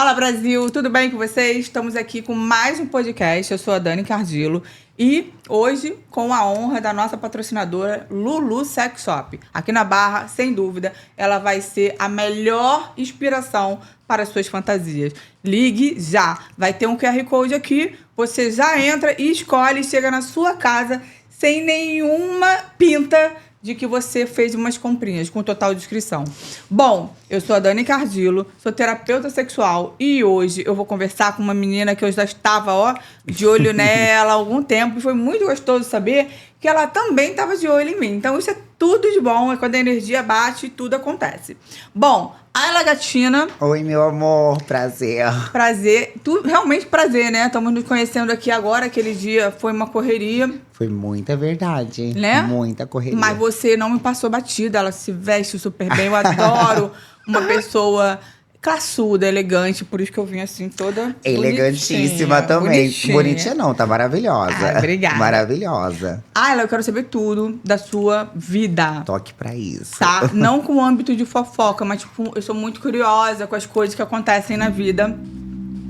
Fala, Brasil! Tudo bem com vocês? Estamos aqui com mais um podcast. Eu sou a Dani Cardillo e hoje com a honra da nossa patrocinadora Lulu Sex Shop. Aqui na Barra, sem dúvida, ela vai ser a melhor inspiração para as suas fantasias. Ligue já! Vai ter um QR Code aqui, você já entra e escolhe e chega na sua casa sem nenhuma pinta de que você fez umas comprinhas, com total descrição. Bom, eu sou a Dani Cardillo, sou terapeuta sexual e hoje eu vou conversar com uma menina que eu já estava, de olho nela há algum tempo e foi muito gostoso saber que ela também estava de olho em mim. Então isso é tudo de bom, é quando a energia bate e tudo acontece. Bom, Ayla Gatina. Oi, meu amor, prazer. Prazer, realmente prazer, né? Estamos nos conhecendo aqui agora, aquele dia foi uma correria. Foi muita verdade, né? Muita correria. Mas você não me passou batida, ela se veste super bem, eu adoro uma pessoa classuda, elegante, por isso que eu vim assim toda elegantíssima também. Bonitinha não, tá maravilhosa. Ah, obrigada. Maravilhosa. Eu quero saber tudo da sua vida. Toque pra isso. Tá? Não com o âmbito de fofoca, mas tipo, eu sou muito curiosa com as coisas que acontecem na vida.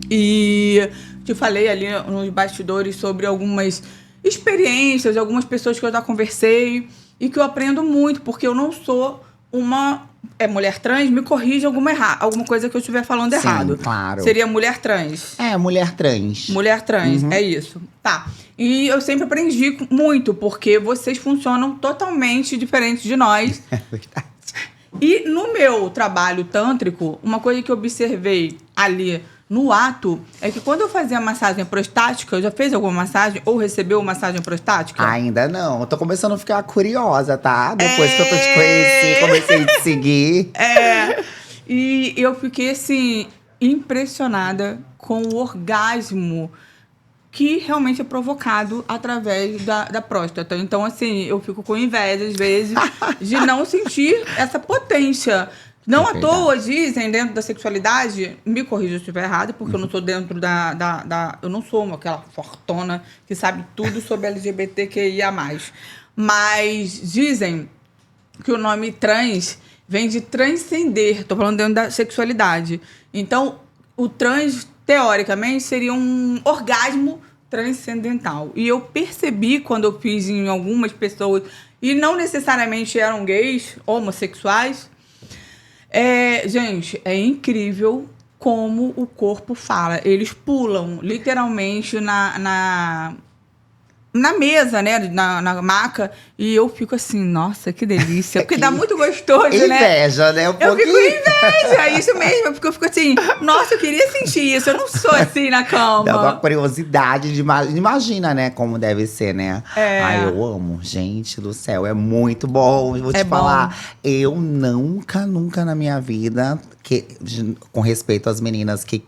E te falei ali nos bastidores sobre algumas experiências, algumas pessoas que eu já conversei e que eu aprendo muito, porque eu não sou uma mulher trans, me corrija alguma coisa que eu estiver falando errado. Claro. Seria mulher trans. Mulher trans. Mulher trans, é isso. Tá. E eu sempre aprendi muito, porque vocês funcionam totalmente diferentes de nós. É verdade. E no meu trabalho tântrico, uma coisa que eu observei ali no ato é que quando eu fazia massagem prostática, já fez alguma massagem ou recebeu massagem prostática? Ainda não. Eu tô começando a ficar curiosa, tá? Depois que eu tô te conheci, comecei a te seguir. E eu fiquei, assim, impressionada com o orgasmo que realmente é provocado através da próstata. Então, assim, eu fico com inveja, às vezes, de não sentir essa potência. Não à toa dizem, dentro da sexualidade, me corrija se eu estiver errado, porque eu não sou dentro eu não sou aquela fortona que sabe tudo sobre LGBTQIA+. Mas dizem que o nome trans vem de transcender. Tô falando dentro da sexualidade. Então, o trans, teoricamente, seria um orgasmo transcendental. E eu percebi, quando eu fiz em algumas pessoas, e não necessariamente eram gays, homossexuais, gente, é incrível como o corpo fala. Eles pulam, literalmente, na mesa, né? Na maca. E eu fico assim, nossa, que delícia. Porque dá muito gostoso, né? Inveja, né? Eu fico com inveja, isso mesmo. Porque eu fico assim, nossa, eu queria sentir isso. Eu não sou assim na cama. Dá uma curiosidade de imagina, né? Como deve ser, né? Ai, eu amo. Gente do céu, é muito bom. Vou te falar. Eu nunca na minha vida, com respeito às meninas que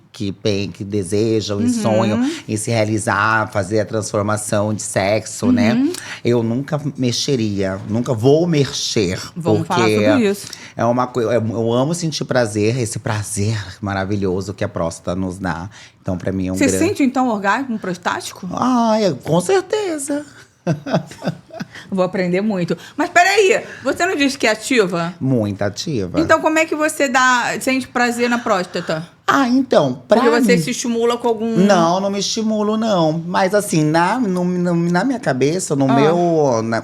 desejam e sonham em se realizar, fazer a transformação de sexo, né? Eu nunca mexeria, nunca vou mexer. Vamos falar sobre isso. É uma coisa, eu amo sentir prazer, esse prazer maravilhoso que a próstata nos dá. Então, pra mim é um grande… Você sente, então, orgasmo prostático? Com certeza. Vou aprender muito. Mas peraí, você não disse que é ativa? Muito ativa. Então como é que você sente prazer na próstata? Então, Porque você se estimula com algum… Não me estimulo, não. Mas assim, na minha cabeça,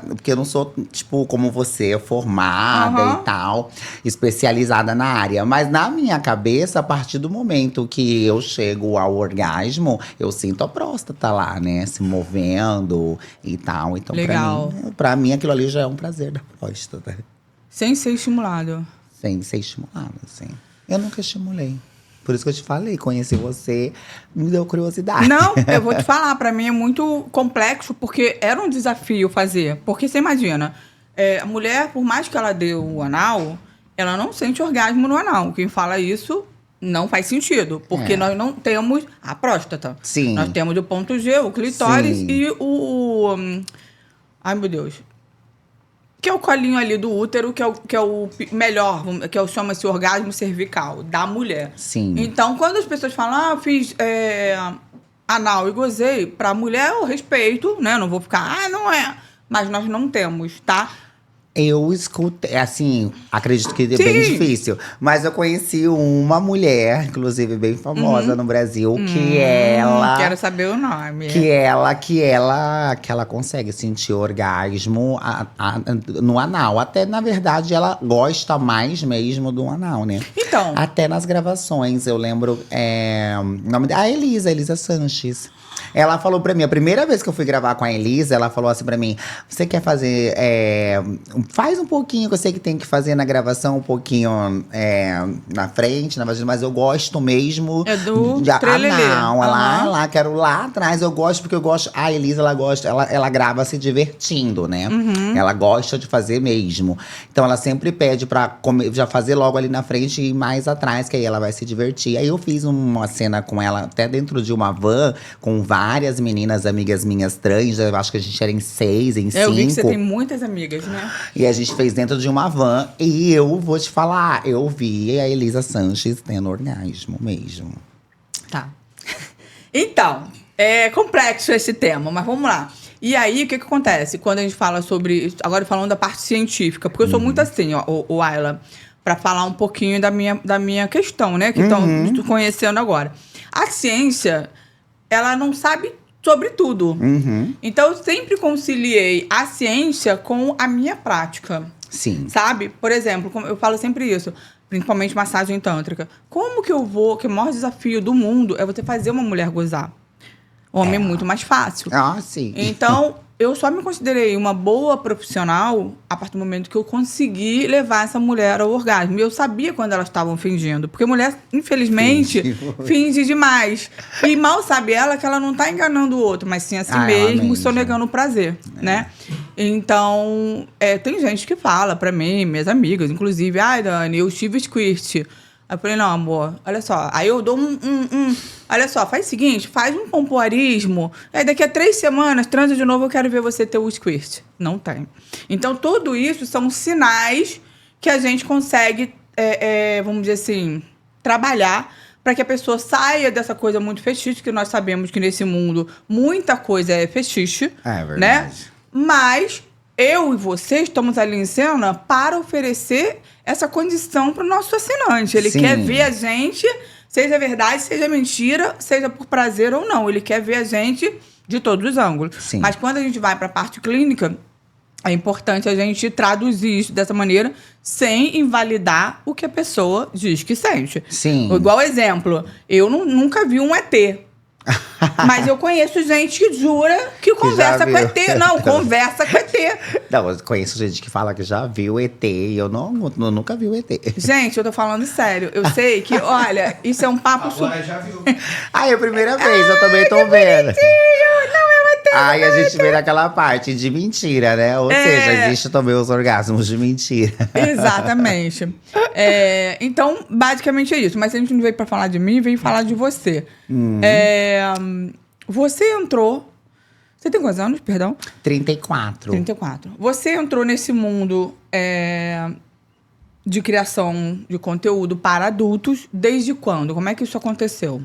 porque eu não sou, tipo, como você, formada e tal, especializada na área. Mas na minha cabeça, a partir do momento que eu chego ao orgasmo, eu sinto a próstata lá, né? Se movendo e tal. Então, legal. Pra mim, aquilo ali já é um prazer da próstata. Sem ser estimulado? Sem ser estimulado, assim. Eu nunca estimulei. Por isso que eu te falei, conheci você, me deu curiosidade. Não, eu vou te falar, pra mim é muito complexo, porque era um desafio fazer. Porque você imagina, a mulher, por mais que ela dê o anal, ela não sente orgasmo no anal. Quem fala isso não faz sentido, porque nós não temos a próstata. Sim. Nós temos o ponto G, o clitóris e o… Ai, meu Deus. Que é o colinho ali do útero, que é o melhor, que chama-se orgasmo cervical da mulher. Sim. Então, quando as pessoas falam, eu fiz anal e gozei, pra mulher eu respeito, né? Não vou ficar, não é. Mas nós não temos, tá? Eu escutei, assim, acredito que é bem difícil. Mas eu conheci uma mulher, inclusive bem famosa no Brasil, que ela… Quero saber o nome. Que ela consegue sentir orgasmo no anal. Até, na verdade, ela gosta mais mesmo do anal, né? Então… Até nas gravações, eu lembro… o nome dela, a Elisa Sanches. Ela falou pra mim, a primeira vez que eu fui gravar com a Elisa, ela falou assim pra mim: você quer fazer… faz um pouquinho, que eu sei que tem que fazer na gravação, um pouquinho na frente, na vagina, mas eu gosto mesmo do anal. Lá, quero lá atrás. Eu gosto, porque eu gosto… A Elisa, ela gosta… Ela grava se divertindo, né? Ela gosta de fazer mesmo. Então, ela sempre pede pra já fazer logo ali na frente e mais atrás, que aí ela vai se divertir. Aí eu fiz uma cena com ela, até dentro de uma van, com várias meninas, amigas minhas trans. Eu acho que a gente era em 6, em 5. Eu vi que você tem muitas amigas, né? E a gente fez dentro de uma van. E eu vou te falar, eu vi a Elisa Sanches tendo orgasmo mesmo. Tá. Então, é complexo esse tema, mas vamos lá. E aí, o que acontece quando a gente fala sobre… Agora falando da parte científica, porque eu sou muito assim, ó, o Ayla, pra falar um pouquinho da minha questão, né? Que estão conhecendo agora. A ciência… ela não sabe sobre tudo. Então, eu sempre conciliei a ciência com a minha prática. Sim. Sabe? Por exemplo, eu falo sempre isso, principalmente massagem tântrica. Como que eu vou… que o maior desafio do mundo é você fazer uma mulher gozar. Homem é muito mais fácil. Ah, sim. Então, eu só me considerei uma boa profissional a partir do momento que eu consegui levar essa mulher ao orgasmo. E eu sabia quando elas estavam fingindo. Porque mulher, infelizmente, finge demais. E mal sabe ela que ela não está enganando o outro, mas sim a si mesmo, sonegando o prazer, né? Então, tem gente que fala pra mim, minhas amigas, inclusive, ai, Dani, eu tive squirt. Aí eu falei, não, amor, olha só. Aí eu dou olha só, faz o seguinte, faz um pompoarismo. Aí daqui a 3 semanas, transa de novo, eu quero ver você ter o squirt. Não tem. Então, tudo isso são sinais que a gente consegue, vamos dizer assim, trabalhar para que a pessoa saia dessa coisa muito fetiche, que nós sabemos que nesse mundo muita coisa é fetiche. É verdade. Né? Mas eu e você estamos ali em cena para oferecer essa condição para o nosso assinante. Ele quer ver a gente, seja verdade, seja mentira, seja por prazer ou não. Ele quer ver a gente de todos os ângulos. Sim. Mas quando a gente vai para a parte clínica, é importante a gente traduzir isso dessa maneira sem invalidar o que a pessoa diz que sente. Sim. Igual exemplo, eu nunca vi um ET. Mas eu conheço gente que jura que conversa com ET. Não, conversa com ET. Não, eu conheço gente que fala que já viu ET e eu nunca vi o ET. Gente, eu tô falando sério. Eu sei que, olha, isso é um papo… Agora já viu. É a primeira vez, eu também tô vendo. Não, é um ET. Aí a gente vê naquela parte de mentira, né? Ou seja, existe também os orgasmos de mentira. Exatamente. Então, basicamente é isso. Mas a gente não veio pra falar de mim, veio falar de você. Você entrou… Você tem quantos anos, perdão? 34. 34. Você entrou nesse mundo de criação de conteúdo para adultos desde quando? Como é que isso aconteceu?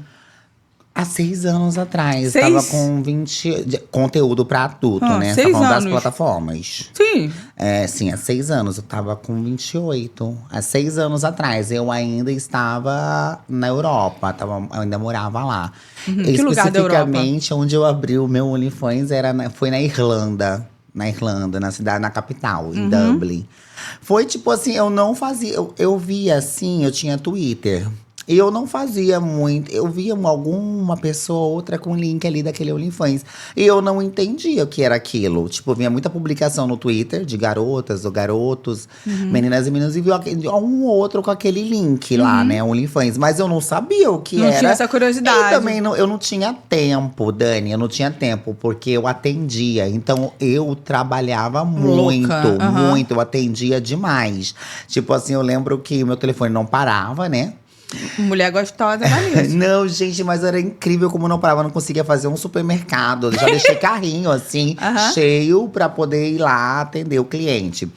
Há 6 anos atrás. 6? Tava com 20… Conteúdo pra adulto, né? 6 Tá falando das anos. plataformas. Sim. Sim, há 6 anos. Eu tava com 28. Há 6 anos atrás, eu ainda estava na Europa. Eu ainda morava lá. Que lugar da Europa? Especificamente, onde eu abri o meu OnlyFans foi na Irlanda. Na Irlanda, na cidade, na capital, em Dublin. Foi tipo assim, eu não fazia… Eu via assim, eu tinha Twitter. E eu não fazia muito. Eu via alguma pessoa ou outra com link ali daquele OnlyFans. E eu não entendia o que era aquilo. Tipo, vinha muita publicação no Twitter de garotas ou garotos, meninas e meninos. E via um ou outro com aquele link lá, né? OnlyFans. Mas eu não sabia o que era. Não tinha essa curiosidade. E também eu não tinha tempo, Dani. Eu não tinha tempo, porque eu atendia. Então, eu trabalhava muito, muito. Eu atendia demais. Tipo assim, eu lembro que o meu telefone não parava, né? Mulher gostosa, valeu. Não, gente, mas era incrível como não parava. Eu não conseguia fazer um supermercado. Eu já deixei carrinho, assim, cheio pra poder ir lá atender o cliente.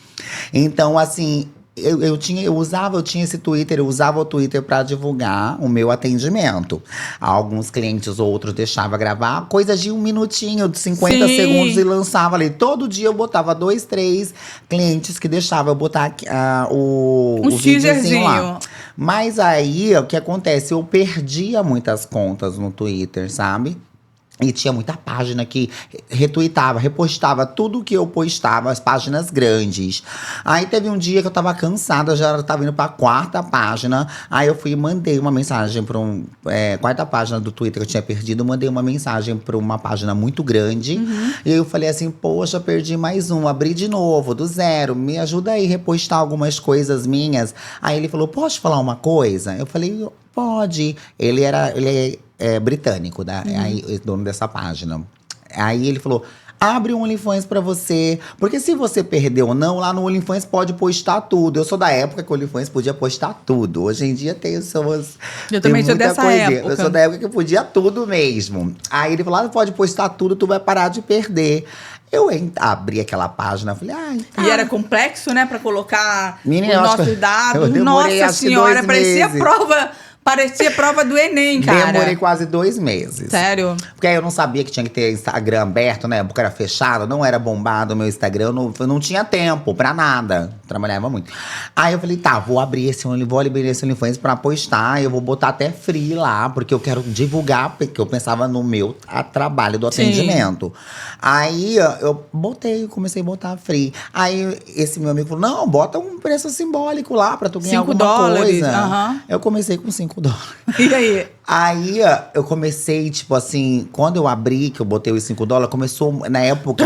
Então, assim… eu tinha esse Twitter, eu usava o Twitter para divulgar o meu atendimento. Alguns clientes, outros deixava gravar coisas de 1 minutinho, de 50 segundos e lançava ali. Todo dia eu botava 2, 3 clientes que deixava eu botar o videozinho lá. Mas aí, o que acontece? Eu perdia muitas contas no Twitter, sabe? E tinha muita página que retuitava, repostava tudo que eu postava, as páginas grandes. Aí teve um dia que eu tava cansada, já tava indo pra 4ª página. Aí eu fui e mandei uma mensagem pra 4ª página do Twitter que eu tinha perdido. Mandei uma mensagem pra uma página muito grande. E aí eu falei assim, poxa, perdi mais um. Abri de novo, do zero. Me ajuda aí a repostar algumas coisas minhas. Aí ele falou, posso falar uma coisa? Eu falei, pode. Ele é britânico, aí, dono dessa página. Aí ele falou, abre um OnlyFans pra você. Porque se você perdeu ou não, lá no OnlyFans pode postar tudo. Eu sou da época que o OnlyFans podia postar tudo. Hoje em dia tem suas… Eu também sou dessa época. Eu sou da época que podia tudo mesmo. Aí ele falou, pode postar tudo, tu vai parar de perder. Eu abri aquela página, falei, tá. E era complexo, né, pra colocar Menina, os nossos dados. Eu demorei, Nossa senhora, parecia prova do Enem, cara. Demorei quase 2 meses. Sério? Porque aí eu não sabia que tinha que ter Instagram aberto, né? Porque era fechado, não era bombado o meu Instagram. Eu não tinha tempo pra nada. Trabalhava muito. Aí eu falei, tá, vou abrir esse OnlyFans pra postar. Eu vou botar até free lá, porque eu quero divulgar, porque eu pensava no meu trabalho do atendimento. Aí eu comecei a botar free. Aí esse meu amigo falou, não, bota um preço simbólico lá pra tu ganhar alguma coisa. Eu comecei com $5. E aí? Aí eu comecei, tipo assim, quando eu abri, que eu botei os $5, começou na época.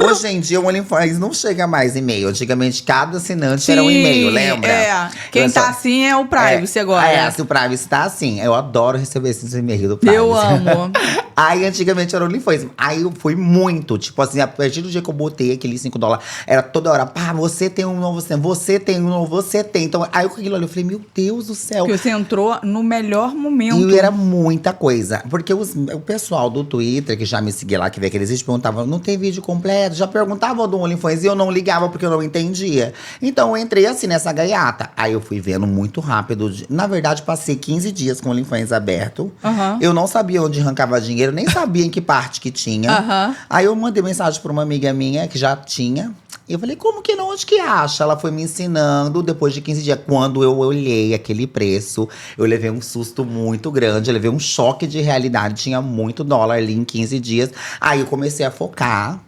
Hoje em dia o OnlyFans não chega mais e-mail. Antigamente, cada assinante era um e-mail, lembra? Quem tá assim é o Privacy agora. Se o Privacy tá assim. Eu adoro receber esses e-mails do Privacy. Eu amo. Aí, antigamente, era o OnlyFans. Aí, eu fui muito. Tipo assim, a partir do dia que eu botei aqueles $5, era toda hora. Pá, você tem um novo, você tem um novo, você tem. Então, aí, com aquilo ali, eu falei, meu Deus do céu. Porque você entrou no melhor momento. E era muita coisa. Porque o pessoal do Twitter, que já me seguia lá, que vê aqueles vídeos, perguntava, não tem vídeo completo? Já perguntava do OnlyFans e eu não ligava porque eu não entendia. Então, eu entrei assim nessa gaiata. Aí, eu fui vendo muito rápido. Na verdade, passei 15 dias com o OnlyFans aberto. Eu não sabia onde arrancava dinheiro. Eu nem sabia em que parte que tinha. Aí eu mandei mensagem pra uma amiga minha que já tinha. E eu falei, como que não? Onde que acha? Ela foi me ensinando depois de 15 dias. Quando eu olhei aquele preço, eu levei um susto muito grande. Eu levei um choque de realidade. Tinha muito dólar ali em 15 dias. Aí eu comecei a focar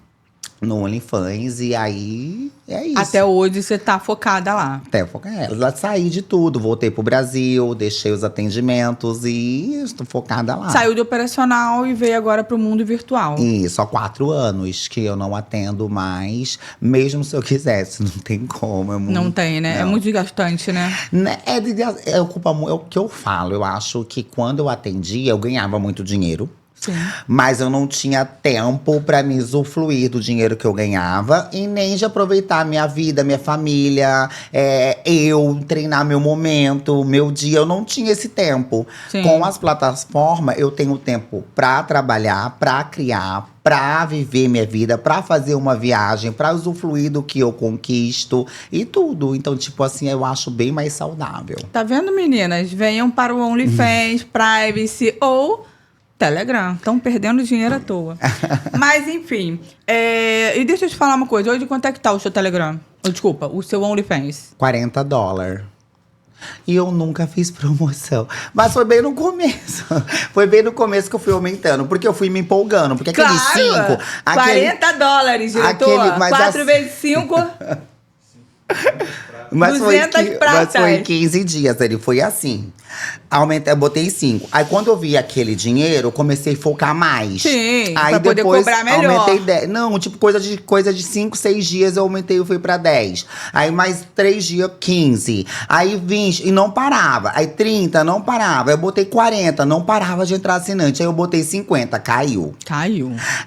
no OnlyFans e aí é isso. Até hoje você tá focada lá. Até focar. Lá saí de tudo, voltei pro Brasil, deixei os atendimentos e estou focada lá. Saiu do operacional e veio agora pro mundo virtual. Isso, há 4 anos que eu não atendo mais, mesmo se eu quisesse, não tem como. Não tem, né? Não. É muito desgastante, né? É o que eu falo, eu acho que quando eu atendia, eu ganhava muito dinheiro. Sim. Mas eu não tinha tempo pra me usufruir do dinheiro que eu ganhava e nem de aproveitar minha vida, minha família, eu treinar meu momento, meu dia. Eu não tinha esse tempo. Sim. Com as plataformas, eu tenho tempo pra trabalhar, pra criar, pra viver minha vida, pra fazer uma viagem, pra usufruir do que eu conquisto e tudo. Então, tipo assim, eu acho bem mais saudável. Tá vendo, meninas? Venham para o OnlyFans, Privacy ou Telegram. Estão perdendo dinheiro à toa. Mas, enfim. E deixa eu te falar uma coisa. Hoje, quanto é que tá o seu Telegram? Desculpa, o seu OnlyFans? $40. E eu nunca fiz promoção. Mas foi bem no começo. Foi bem no começo que eu fui aumentando. Porque eu fui me empolgando. Porque aquele 5… $40, diretor. 4 vezes 5… Mas foi 15 dias, ele foi assim. Eu botei 5. Aí quando eu vi aquele dinheiro, eu comecei a focar mais. Sim, aí pra poder cobrar melhor. Aumentei 10. Não, tipo, coisa de 5, 6 dias eu aumentei e fui pra 10. Aí mais 3 dias, 15. Aí 20, e não parava. Aí 30, não parava. Aí eu botei 40, não parava de entrar assinante. Aí eu botei 50, caiu.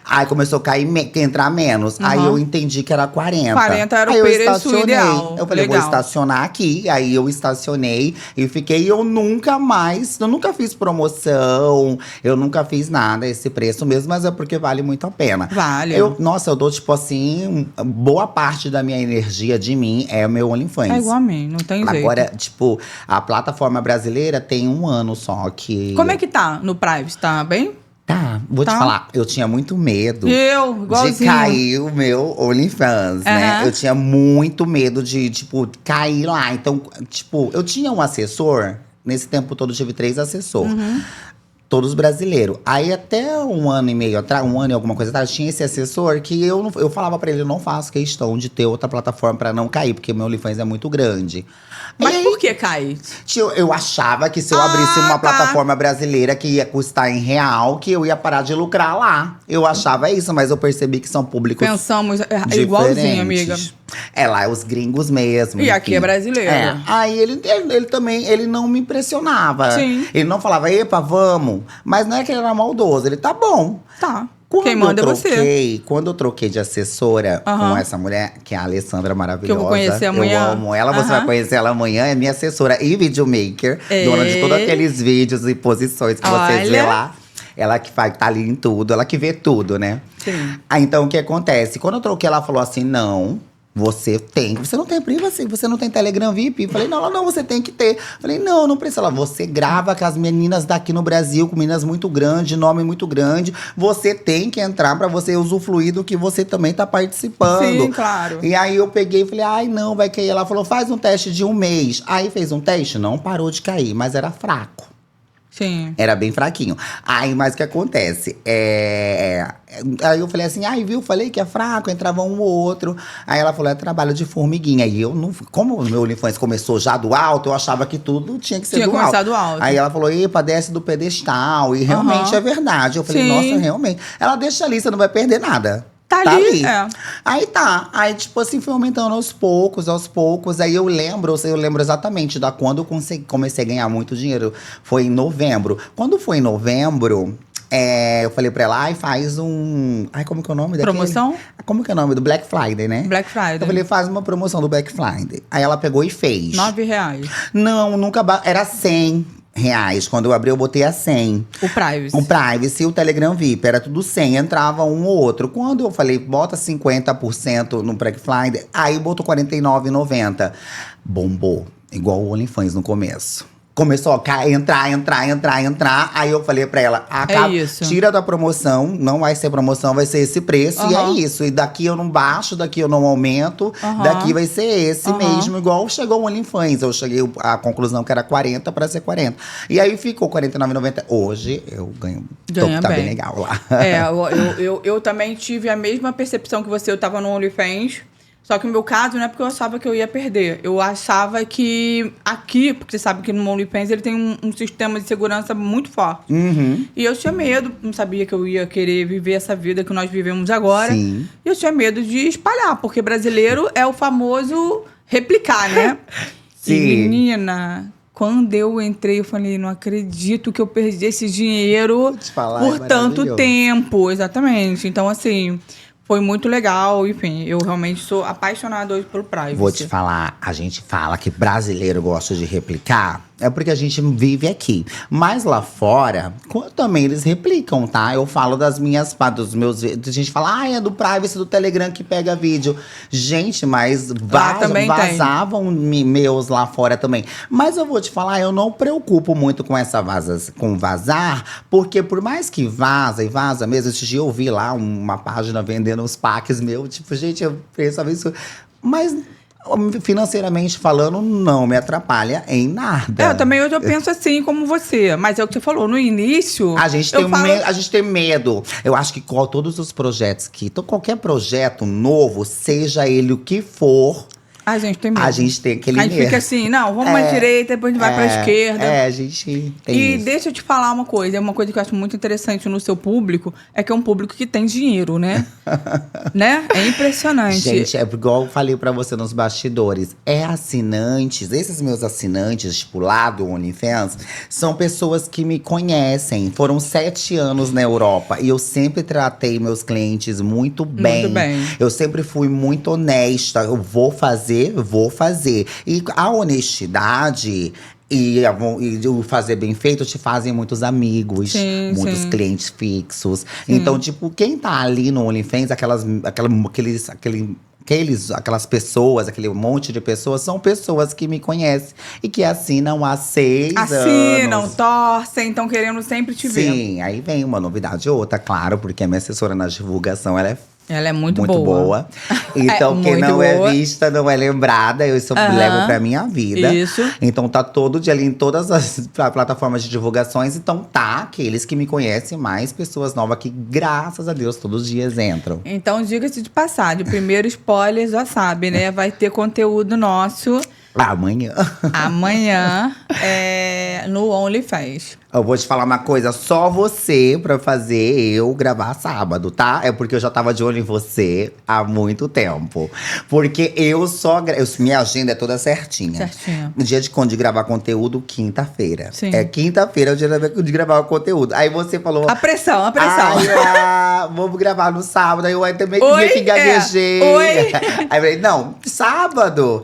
Aí começou a cair, entrar menos. Aí eu entendi que era 40. 40 era o preço ideal. Eu falei, vou estacionar aqui. Aí eu estacionei e fiquei, eu nunca mais Jamais. Eu nunca fiz promoção, eu nunca fiz nada esse preço mesmo, mas é porque vale muito a pena. Vale. Nossa, eu dou, tipo assim, boa parte da minha energia de mim é o meu OnlyFans. É igual a mim, não tem jeito. Agora, tipo, a plataforma brasileira tem 1 ano só que… Como é que tá no Privacy? Tá bem? Tá, vou te falar, eu tinha muito medo igualzinho. de cair o meu OnlyFans, né? Eu tinha muito medo de, tipo, cair lá. Então, tipo, eu tinha um assessor, nesse tempo todo eu tive 3 assessores. Todos brasileiros. Aí até 1 ano e meio atrás, 1 ano e alguma coisa atrás, tinha esse assessor que eu falava pra ele, eu não faço questão de ter outra plataforma pra não cair, porque meu OnlyFans é muito grande. Mas por que cai? Eu achava que se eu abrisse uma plataforma brasileira que ia custar em real, que eu ia parar de lucrar lá. Eu achava isso, mas eu percebi que são públicos Pensamos igualzinho, amiga. É lá, os gringos mesmo. E aqui é brasileiro. Aí ele também, ele não me impressionava. Sim. Ele não falava, epa, vamos. Mas não é que ele era maldoso, ele tá bom. Tá. Quem manda é você. Quando eu troquei de assessora com essa mulher, que é a Alessandra maravilhosa. Que eu vou conhecer amanhã. Eu amo ela, você vai conhecer ela amanhã. É minha assessora e videomaker. Dona de todos aqueles vídeos e posições que vocês vê lá. Ela que tá ali em tudo, ela que vê tudo, né? Sim. Aí, então, o que acontece? Quando eu troquei, ela falou assim, não… Você não tem privacy, você não tem Telegram VIP. Eu falei, não, você tem que ter. Eu falei, não precisa. Ela, você grava com as meninas daqui no Brasil, com meninas muito grandes, nome muito grande. Você tem que entrar pra você usufruir do que você também tá participando. Sim, claro. E aí eu peguei e falei, ai, não, vai cair. Ela falou, faz um teste de 1 mês. Aí fez um teste, não parou de cair, mas era fraco. Sim. Era bem fraquinho. Aí, mas o que acontece? Aí eu falei assim, viu? Falei que é fraco, entrava um ou outro. Aí ela falou, é trabalho de formiguinha. E eu não… Como o meu OnlyFans começou já do alto, eu achava que tudo tinha que ser do alto. Alto. Aí ela falou, epa, desce do pedestal. E realmente é verdade. Eu falei, nossa, realmente. Ela deixa ali, você não vai perder nada. Tá ali. Aí tá. Aí, tipo assim, foi aumentando aos poucos. Aí eu lembro exatamente da quando eu comecei a ganhar muito dinheiro. Foi em novembro. Quando foi em novembro, eu falei pra ela, faz um… como que é o nome daquele? Promoção? Como que é o nome? Do Black Friday, né? Black Friday. Eu falei, faz uma promoção do Black Friday. Aí ela pegou e fez. R$9. Não, nunca… Era R$100. Quando eu abri, eu botei a 100. O Privacy. O Privacy e o Telegram VIP. Era tudo 100. Entrava um ou outro. Quando eu falei, bota 50% no Black Friday, aí botou R$49,90. Bombou. Igual o OnlyFans no começo. Começou a entrar. Aí eu falei pra ela, tira da promoção, não vai ser promoção, vai ser esse preço. E é isso. E daqui eu não baixo, daqui eu não aumento. Daqui vai ser esse mesmo, igual chegou o OnlyFans. Eu cheguei à conclusão que era 40 pra ser 40. E aí ficou R$49,90. Hoje eu ganho. Tá bem legal lá. Eu também tive a mesma percepção que você. Eu tava no OnlyFans. Só que no meu caso, não é porque eu achava que eu ia perder. Eu achava que aqui, porque você sabe que no OnlyFans ele tem um sistema de segurança muito forte. E eu tinha medo, não sabia que eu ia querer viver essa vida que nós vivemos agora. Sim. E eu tinha medo de espalhar, porque brasileiro é o famoso replicar, né? Sim. E menina… Quando eu entrei, eu falei, não acredito que eu perdi esse dinheiro por tanto tempo. Exatamente. Então, assim… Foi muito legal, enfim, eu realmente sou apaixonada hoje pelo Privacy. Vou te falar, a gente fala que brasileiro gosta de replicar, é porque a gente vive aqui. Mas lá fora, também eles replicam, tá? Eu falo das meus vídeos. A gente fala, é do Privacy, do Telegram que pega vídeo. Gente, mas vazavam meus lá fora também. Mas eu vou te falar, eu não preocupo muito com com vazar, porque por mais que vaza mesmo, esse dia eu vi lá uma página vendendo uns packs meus, tipo, gente, eu pensava isso, mas financeiramente falando, não me atrapalha em nada. Eu também hoje eu penso assim como você, mas é o que você falou, no início… A gente tem medo. Eu acho que todos os projetos qualquer projeto novo, seja ele o que for… A gente tem medo. A gente tem aquele medo. A gente fica assim, não, vamos pra direita, depois a gente vai pra esquerda. A gente tem isso. Deixa eu te falar uma coisa que eu acho muito interessante no seu público, é que é um público que tem dinheiro, né? Né? É impressionante. Gente, igual eu falei pra você nos bastidores, assinantes, esses meus assinantes, tipo, lá do OnlyFans, são pessoas que me conhecem. Foram 7 anos na Europa e eu sempre tratei meus clientes muito bem. Muito bem. Eu sempre fui muito honesta. Eu vou fazer. E a honestidade E o fazer bem feito te fazem muitos amigos, muitos clientes fixos. Então, tipo, quem tá ali no OnlyFans, aquelas pessoas, aquele monte de pessoas, são pessoas que me conhecem e que assinam há 6 anos. Assinam, torcem, estão querendo sempre te ver. Sim, aí vem uma novidade ou outra, claro, porque a minha assessora na divulgação, ela é muito boa. Então, quem não é vista, não é lembrada. Eu isso levo pra minha vida. Isso. Então, tá todo dia ali em todas as plataformas de divulgações. Então, tá aqueles que me conhecem, mais pessoas novas que, graças a Deus, todos os dias entram. Então, diga-se de passagem, o primeiro spoiler já sabe, né? Vai ter conteúdo nosso. Amanhã. Amanhã, no OnlyFans. Eu vou te falar uma coisa, só você pra fazer eu gravar sábado, tá? É porque eu já tava de olho em você há muito tempo. Porque minha agenda é toda certinha. Certinho. No dia de gravar conteúdo, quinta-feira. Sim. Quinta-feira é o dia de gravar o conteúdo. Aí você falou… A pressão. Vamos gravar no sábado. Aí eu também meio que gaguejei. Aí eu falei, não, sábado.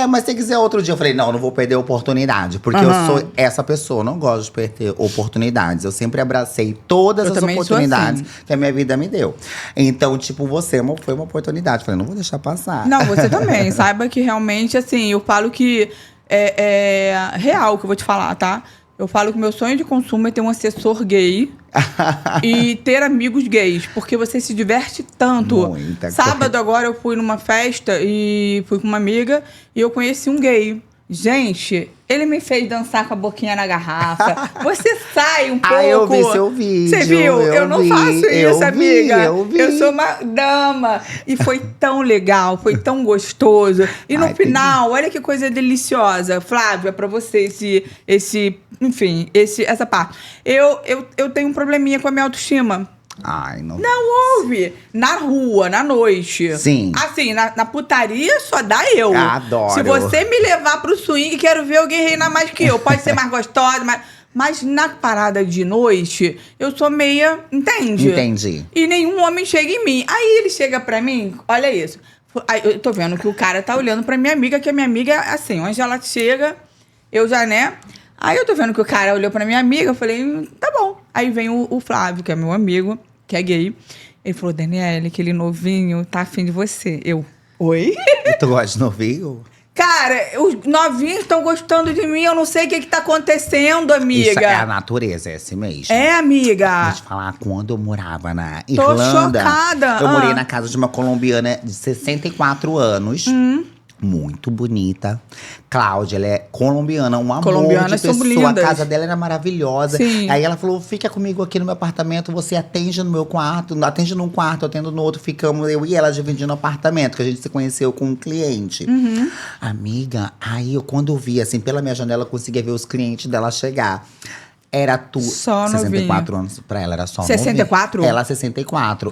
Mas se quiser outro dia. Eu falei, não vou perder a oportunidade. Porque eu sou essa pessoa, não gosto de perder oportunidades. Eu sempre abracei todas as oportunidades que a minha vida me deu. Então, tipo, você foi uma oportunidade. Eu falei, não vou deixar passar. Não, você também. Saiba que realmente, assim, eu falo que é real o que eu vou te falar, tá? Eu falo que meu sonho de consumo é ter um assessor gay e ter amigos gays, porque você se diverte tanto. Sábado agora eu fui numa festa e fui com uma amiga e eu conheci um gay. Gente, ele me fez dançar com a boquinha na garrafa. Você sai um pouco. Eu vi seu vídeo. Você viu? Eu não faço isso, amiga. Eu sou uma dama. E foi tão legal, foi tão gostoso. E no final, olha que coisa deliciosa. Flávia, pra você, essa parte. Eu tenho um probleminha com a minha autoestima. Não houve. Na rua, na noite. Sim. Assim, na putaria só dá eu. Adoro. Se você me levar pro swing, quero ver alguém reinar mais que eu. Pode ser mais gostosa, mas na parada de noite, eu sou meia… Entende? Entendi. E nenhum homem chega em mim. Aí ele chega pra mim, olha isso. Aí eu tô vendo que o cara tá olhando pra minha amiga, que a minha amiga, assim, onde ela chega, eu já, né… Aí eu tô vendo que o cara olhou pra minha amiga, eu falei, tá bom. Aí vem o Flávio, que é meu amigo, que é gay. Ele falou, Daniele, aquele novinho tá afim de você. Oi? Tu gosta de novinho? Cara, os novinhos estão gostando de mim, eu não sei o que tá acontecendo, amiga. Isso é a natureza, é assim mesmo. Amiga. Vou te falar, quando eu morava na Irlanda… Tô chocada. Eu morei na casa de uma colombiana de 64 anos. Muito bonita. Cláudia, ela é colombiana, um amor de pessoa. A casa dela era maravilhosa. Sim. Aí ela falou, fica comigo aqui no meu apartamento, você atende no meu quarto, atende num quarto, eu atendo no outro. Ficamos eu e ela dividindo o apartamento, que a gente se conheceu com um cliente. Amiga, aí quando eu vi, assim, pela minha janela, eu conseguia ver os clientes dela chegar. Era tudo. Só 64 anos pra ela, era só 64? Ela, 64.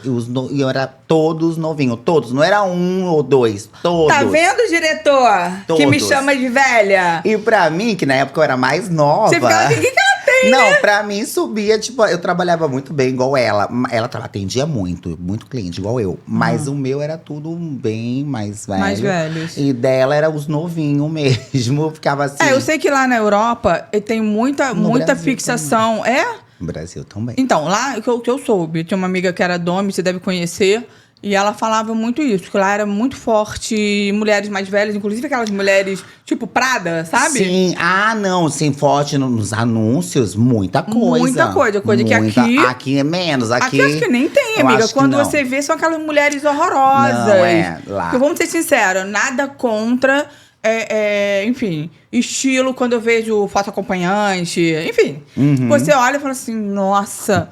E eu era todos novinhos, todos. Não era um ou dois, todos. Tá vendo, diretor? Todos. Que me chama de velha. E pra mim, que na época eu era mais nova… Você ficava assim, o que ela tem, Não, né? pra mim subia, tipo… Eu trabalhava muito bem, igual ela. Ela atendia muito cliente, igual eu. Mas o meu era tudo bem mais velho. Mais velhos. E dela era os novinhos mesmo. Eu ficava assim… Eu sei que lá na Europa tem muita fixação. No Brasil também. Então, lá que eu soube, tinha uma amiga que era Domi, você deve conhecer, e ela falava muito isso, que lá era muito forte, mulheres mais velhas, inclusive aquelas mulheres tipo Prada, sabe? Sim, não, sim, forte nos anúncios, muita coisa. Muita coisa que aqui… Aqui é menos, aqui… acho que nem tem, amiga. Quando você vê, são aquelas mulheres horrorosas. Não, lá… Porque vamos ser sinceros, nada contra… enfim, estilo, quando eu vejo foto acompanhante, enfim. Você olha e fala assim, nossa,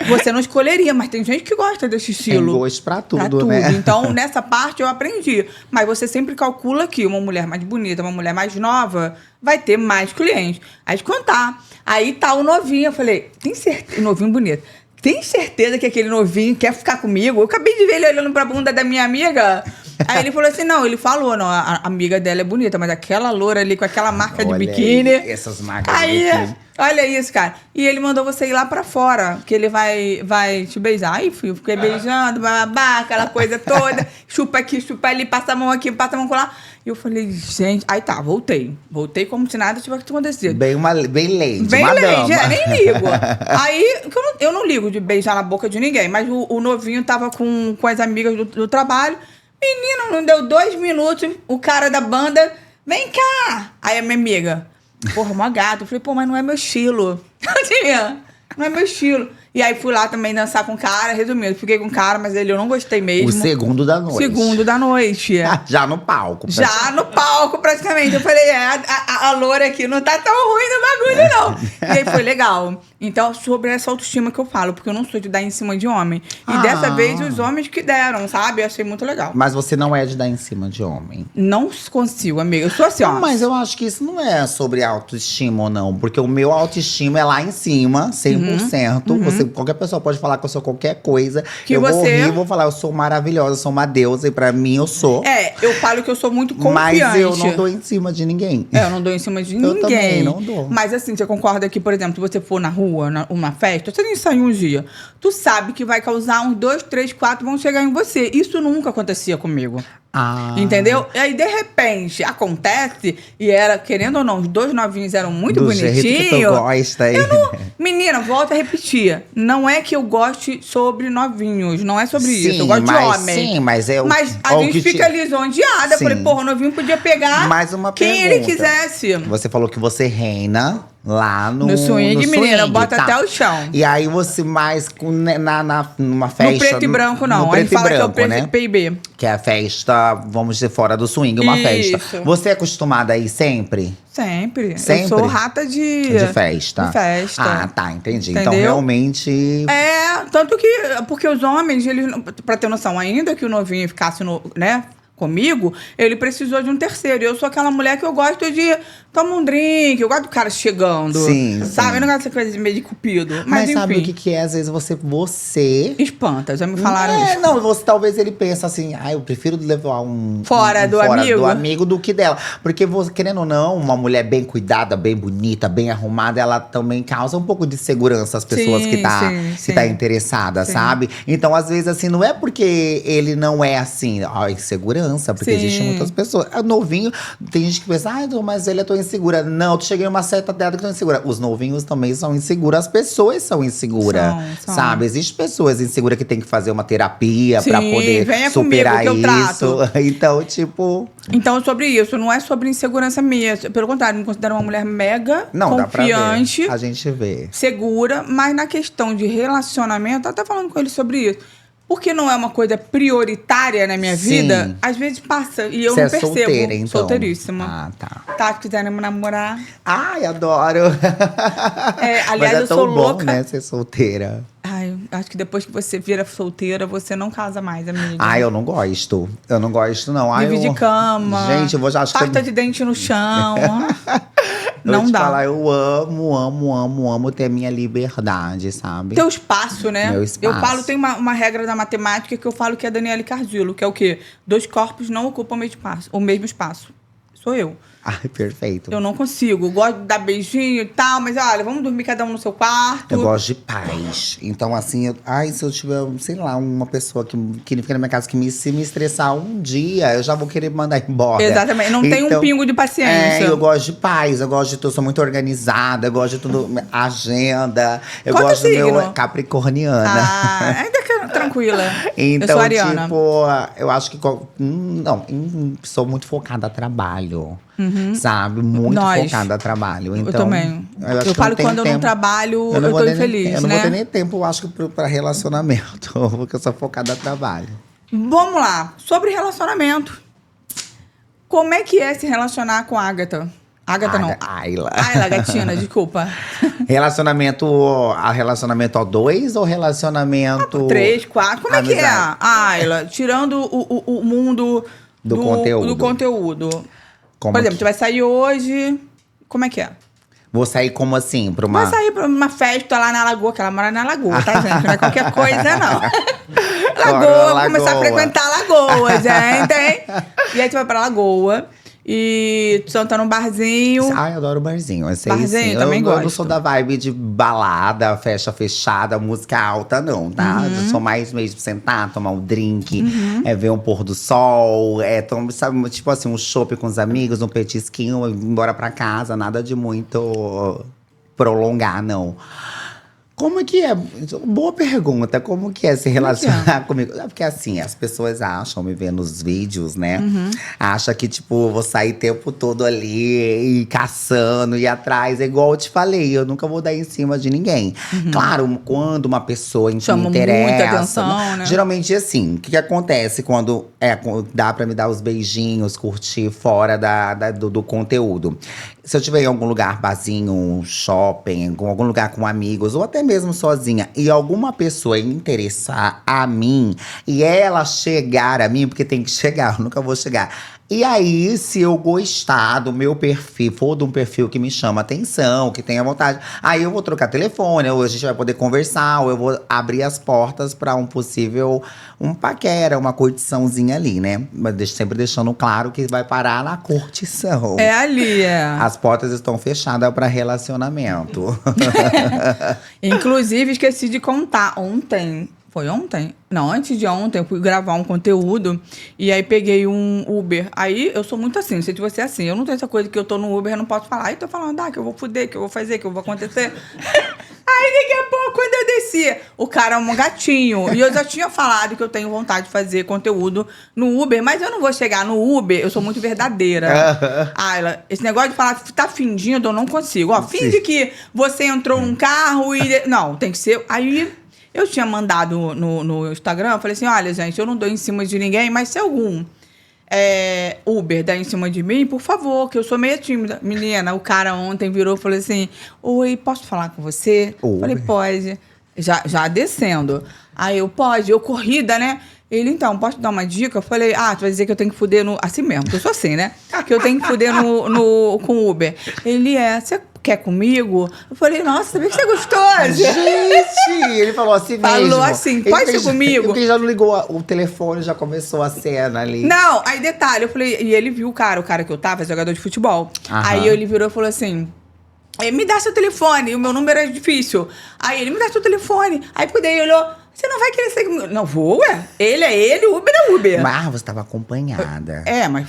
você não escolheria, mas tem gente que gosta desse estilo. Tem gosto pra tudo, né? Então, nessa parte eu aprendi. Mas você sempre calcula que uma mulher mais bonita, uma mulher mais nova, vai ter mais clientes. Aí contar. Aí tá o novinho, eu falei, tem certeza, o novinho bonito. Tem certeza que aquele novinho quer ficar comigo? Eu acabei de ver ele olhando pra bunda da minha amiga. Aí ele falou assim, não, ele falou, não, a amiga dela é bonita, mas aquela loura ali com aquela marca de biquíni... Aí, essas marcas de biquíni. Olha isso, cara. E ele mandou você ir lá pra fora, que ele vai te beijar. Aí fiquei beijando, babá, aquela coisa toda. Chupa aqui, chupa ali, passa a mão aqui, passa a mão lá. E eu falei, gente... Aí tá, voltei. Voltei como se nada tivesse acontecido. Bem lady, bem lady, nem ligo. Aí, eu não ligo de beijar na boca de ninguém, mas o novinho tava com as amigas do trabalho. Menino, não deu 2 minutos, o cara da banda, vem cá! Aí a minha amiga, porra, mó gato. Eu falei, pô, mas não é meu estilo. Não é meu estilo. E aí fui lá também dançar com o cara, resumindo, fiquei com o cara, mas eu não gostei mesmo. O segundo da noite. Segundo da noite. Já no palco. Já no palco, praticamente. Eu falei, a loura aqui não tá tão ruim no bagulho, não. E aí foi legal. Então, sobre essa autoestima que eu falo, porque eu não sou de dar em cima de homem. E dessa vez, os homens que deram, sabe? Eu achei muito legal. Mas você não é de dar em cima de homem? Não consigo, amiga. Eu sou assim, ó. Mas eu acho que isso não é sobre autoestima ou não. Porque o meu autoestima é lá em cima, 100%. Qualquer pessoa pode falar que eu sou qualquer coisa. Que eu você... vou rir, vou falar, eu sou maravilhosa, eu sou uma deusa. E pra mim, eu sou. Eu falo que eu sou muito confiante. Mas eu não dou em cima de ninguém. Eu não dou em cima de ninguém. Eu também não dou. Mas assim, você concorda que, por exemplo, se você for na rua, numa festa, você nem saiu um dia, tu sabe que vai causar uns 2, 3, 4 vão chegar em você. Isso nunca acontecia comigo. Entendeu? E aí, de repente, acontece, e era, querendo ou não, os 2 novinhos eram muito bonitinhos. Jeito que tu gosta aí. Menina, volta a repetir. Não é que eu goste sobre novinhos, não é sobre isso. Eu gosto de homem. Sim, mas é o Mas a gente fica lisonjeada. Eu falei, porra, o novinho podia pegar quem ele quisesse. Você falou que você reina lá no swing, menina, bota até o chão. E aí você mais numa festa... No preto e branco, não. No preto Aí fala branco, que é o né? PIB. Que é a festa, vamos dizer, fora do swing, uma festa. Você é acostumada a ir sempre? Sempre. Sempre? Eu sou rata de festa. De festa. Ah, tá, entendi. Entendeu? Então, realmente... Tanto que... Porque os homens, eles... Pra ter noção, ainda que o novinho ficasse comigo, ele precisou de um terceiro. Eu sou aquela mulher que eu gosto de tomar um drink, eu gosto do cara chegando. Sim, sabe? sim. Eu não gosto dessa coisa de meio de cupido. Mas enfim. sabe o que é? Às vezes você... espanta, já me falaram isso. Não, talvez ele pense assim, eu prefiro levar fora do amigo do que dela. Porque, querendo ou não, uma mulher bem cuidada, bem bonita, bem arrumada, ela também causa um pouco de segurança às pessoas que tá interessada, sabe? Então, às vezes, assim, não é porque ele não é assim, insegurança, porque existem muitas pessoas. Novinho, tem gente que pensa, mas ele é tão insegura. Não, tu cheguei em uma certa idade que tô insegura. Os novinhos também são inseguros, as pessoas são inseguras, sabe? Existem pessoas inseguras que tem que fazer uma terapia pra poder superar isso. Então, tipo... Então, sobre isso, não é sobre insegurança minha. Pelo contrário, me considero uma mulher mega confiante. Dá pra ver. A gente vê. Segura, mas na questão de relacionamento, eu até falando com ele sobre isso. Porque não é uma coisa prioritária na minha vida, às vezes passa e eu não percebo. Solteira, então? Solteiríssima. Tá, se quiserem me namorar. Ai, adoro. Aliás, eu sou louca. Bom, né, ser solteira. Acho que depois que você vira solteira, você não casa mais, amiga. Eu não gosto. Eu não gosto, não. Divide cama. Gente, eu vou já... Pasta de dente no chão. Não dá. Falar, eu amo ter minha liberdade, sabe? Teu espaço, né? Meu espaço. Eu falo, tem uma regra da matemática que eu falo que é a Daniele Carzillo, que é o quê? 2 corpos não ocupam o mesmo espaço. Sou eu. Perfeito. Eu não consigo. Gosto de dar beijinho e tal, mas olha, vamos dormir cada um no seu quarto. Eu gosto de paz. Então, assim, se eu tiver, sei lá, uma pessoa que fica na minha casa se me estressar um dia, eu já vou querer mandar embora. Exatamente. Não tem um pingo de paciência. Eu gosto de paz, eu sou muito organizada, eu gosto de tudo, agenda. Eu Qual gosto do signo? meu capricorniana. Ainda que tranquila. Então, eu sou ariana. Tipo, eu acho que... sou muito focada a trabalho. Sabe? Muito focada a trabalho. Então, eu também. Eu falo que quando eu não trabalho, eu tô infeliz, Eu não vou ter nem tempo, eu acho, pra relacionamento. Porque eu sou focada a trabalho. Vamos lá. Sobre relacionamento. Como é que é se relacionar com a Agatha? Agatha não. Ayla, gatina, desculpa. Relacionamento a 2 ou relacionamento... 3, 4. Como é que é? Ayla, tirando o mundo do conteúdo. Por exemplo, tu vai sair hoje. Como é que é? Vou sair como assim? Pra uma... Vou sair pra uma festa lá na Lagoa, que ela mora na Lagoa, tá, gente? Não é qualquer coisa, não. Lagoa, começar a frequentar Lagoas, entende? E aí tu vai pra Lagoa e tu senta num barzinho. Ai, eu adoro barzinho. Barzinho, também gosto. Eu não sou da vibe de balada, festa fechada, música alta, não, tá? Eu sou mais mesmo sentar, tomar um drink, ver um pôr do sol, sabe, tipo assim, um chopp com os amigos, um petisquinho, ir embora pra casa, nada de muito prolongar, não. Como é que é? Boa pergunta. Como que é se relacionar comigo? É porque assim, as pessoas acham, me vendo nos vídeos, né? Acham que, tipo, vou sair o tempo todo ali e caçando, e atrás. É igual eu te falei, eu nunca vou dar em cima de ninguém. Claro, quando uma pessoa me interessa… muita atenção, né? Geralmente, assim, o que acontece quando dá pra me dar os beijinhos, curtir fora do conteúdo? Se eu estiver em algum lugar, barzinho, shopping, algum lugar com amigos, ou até mesmo sozinha, e alguma pessoa interessar a mim, e ela chegar a mim, porque tem que chegar, eu nunca vou chegar. E aí, se eu gostar do meu perfil, for de um perfil que me chama atenção, que tenha vontade, aí eu vou trocar telefone, ou a gente vai poder conversar, ou eu vou abrir as portas pra um possível, um paquera, uma curtiçãozinha ali, né? Mas sempre deixando claro que vai parar na curtição. É ali, As portas estão fechadas pra relacionamento. Inclusive, esqueci de contar ontem. Foi ontem? Não, antes de ontem, eu fui gravar um conteúdo e aí peguei um Uber. Aí eu sou muito assim, não sei se você é assim. Eu não tenho essa coisa que eu tô no Uber, eu não posso falar. Aí tô falando, que eu vou fuder, que eu vou fazer, que eu vou acontecer. Aí daqui a pouco, quando eu desci, o cara é um gatinho. E eu já tinha falado que eu tenho vontade de fazer conteúdo no Uber, mas eu não vou chegar no Uber, eu sou muito verdadeira. Ayla, esse negócio de falar tá fingindo, eu não consigo. Ó, finge que você entrou num carro e… Não, tem que ser… Aí… Eu tinha mandado no Instagram, eu falei assim, olha, gente, eu não dou em cima de ninguém, mas se algum Uber dá em cima de mim, por favor, que eu sou meio tímida. Menina, o cara ontem virou e falou assim, oi, posso falar com você? Uber. Falei, pode. Já descendo. Aí eu, pode, eu corrida, né? Ele, então, posso te dar uma dica? Eu falei, tu vai dizer que eu tenho que fuder no… Assim mesmo, que eu sou assim, né? Que eu tenho que fuder com Uber. Ele, você quer comigo? Eu falei, nossa, sabia que você é gostoso. Gente, ele falou assim mesmo. Falou assim, pode ser comigo? Porque já não ligou o telefone, já começou a cena ali. Não, aí detalhe, eu falei… E ele viu o cara que eu tava, jogador de futebol. Aí ele virou e falou assim… me dá seu telefone, o meu número é difícil. Aí ele, me dá seu telefone. Aí daí ele olhou… Você não vai querer ser comigo? Não, vou, ué. Ele é ele, Uber é Uber. Mas você estava acompanhada. Mas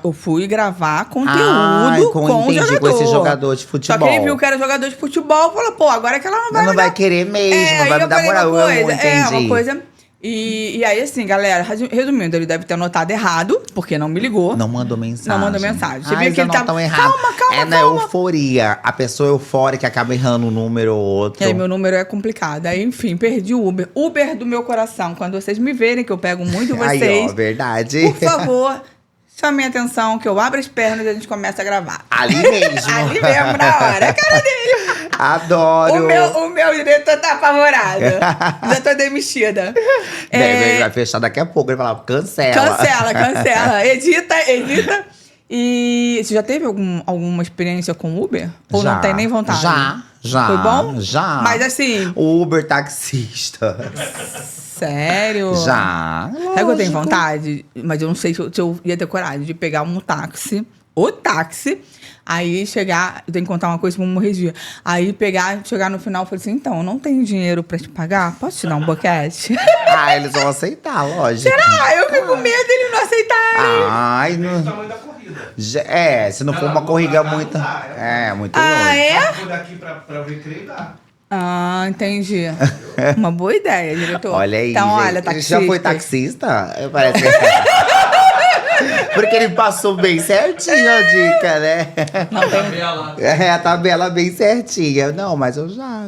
eu fui gravar conteúdo com o jogador. Com esse jogador de futebol. Só que ele viu que era jogador de futebol, falou, pô, agora que ela não vai… Não vai querer mesmo, vai me dar moral. Eu entendi. Uma coisa… E aí, assim, galera, resumindo, ele deve ter anotado errado, porque não me ligou. Não mandou mensagem. Não mandou mensagem. Você viu que ele tava… errado. Calma. Na euforia. A pessoa eufórica acaba errando um número ou outro. E aí, meu número é complicado. Aí, enfim, perdi o Uber. Uber do meu coração. Quando vocês me verem, que eu pego muito vocês… Aí, ó, verdade. Por favor… Chame a atenção, que eu abro as pernas e a gente começa a gravar. Ali mesmo. Ali mesmo, na hora. A cara dele. Adoro. O meu diretor tá apavorado. Já tô demitida. Ele vai fechar daqui a pouco. Ele vai falar, cancela. Cancela. Edita. E você já teve alguma experiência com Uber? Ou não tem nem vontade? Já. Foi bom? Já. Mas assim… O Uber taxista. Sério? Já. Sabe que eu tenho vontade? Mas eu não sei se eu ia ter coragem de pegar um táxi. O táxi. Aí chegar… Eu tenho que contar uma coisa pra não morrer de dia. Aí chegar no final e falar assim… Então, eu não tenho dinheiro pra te pagar? Posso te dar um boquete? Eles vão aceitar, lógico. Será? Eu fico com medo deles não aceitarem. Ai, não… O tamanho da corrida. Se não for uma corrida muito… muito longe. Se for daqui pra Recreio, dá. Entendi. Uma boa ideia, diretor. Olha aí, então, gente. olha, taxista. Já foi taxista? Parece… Porque ele passou bem certinho a dica, né? Não, tabela. A tabela bem certinha. Não, mas eu já.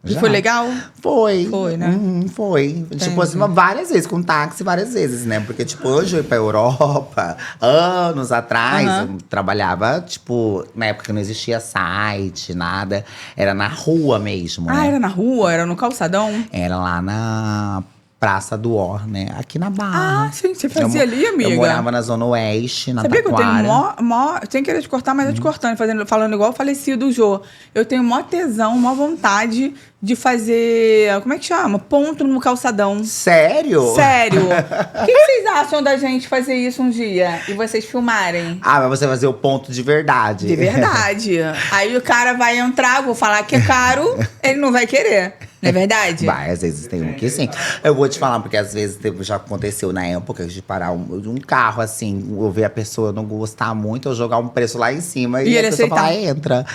E foi legal? Foi. Foi, né? Foi. Tipo assim, várias vezes, com táxi, várias vezes, né? Porque, tipo, hoje eu ia pra Europa, anos atrás, eu trabalhava, tipo, na época que não existia site, nada. Era na rua mesmo, né? Era na rua? Era no calçadão? Era lá na Praça do Ó, né? Aqui na Barra. Ah, sim, você fazia ali, amiga? Eu morava na Zona Oeste, na Sabia Taquara. que eu tenho mó sem querer te cortar, mas eu te cortando, falando igual o falecido Jô. Eu tenho mó tesão, mó vontade de fazer, como é que chama? Ponto no calçadão. Sério? Sério. O que vocês acham da gente fazer isso um dia? E vocês filmarem? Ah, mas você fazer o ponto de verdade. De verdade. Aí o cara vai entrar, vou falar que é caro, ele não vai querer. Não é verdade? Vai, às vezes tem um que sim. Eu vou te falar, porque às vezes já aconteceu na época de parar um carro, assim, eu ver a pessoa não gostar muito, eu jogar um preço lá em cima e a ele pessoa aceitar. falar, entra.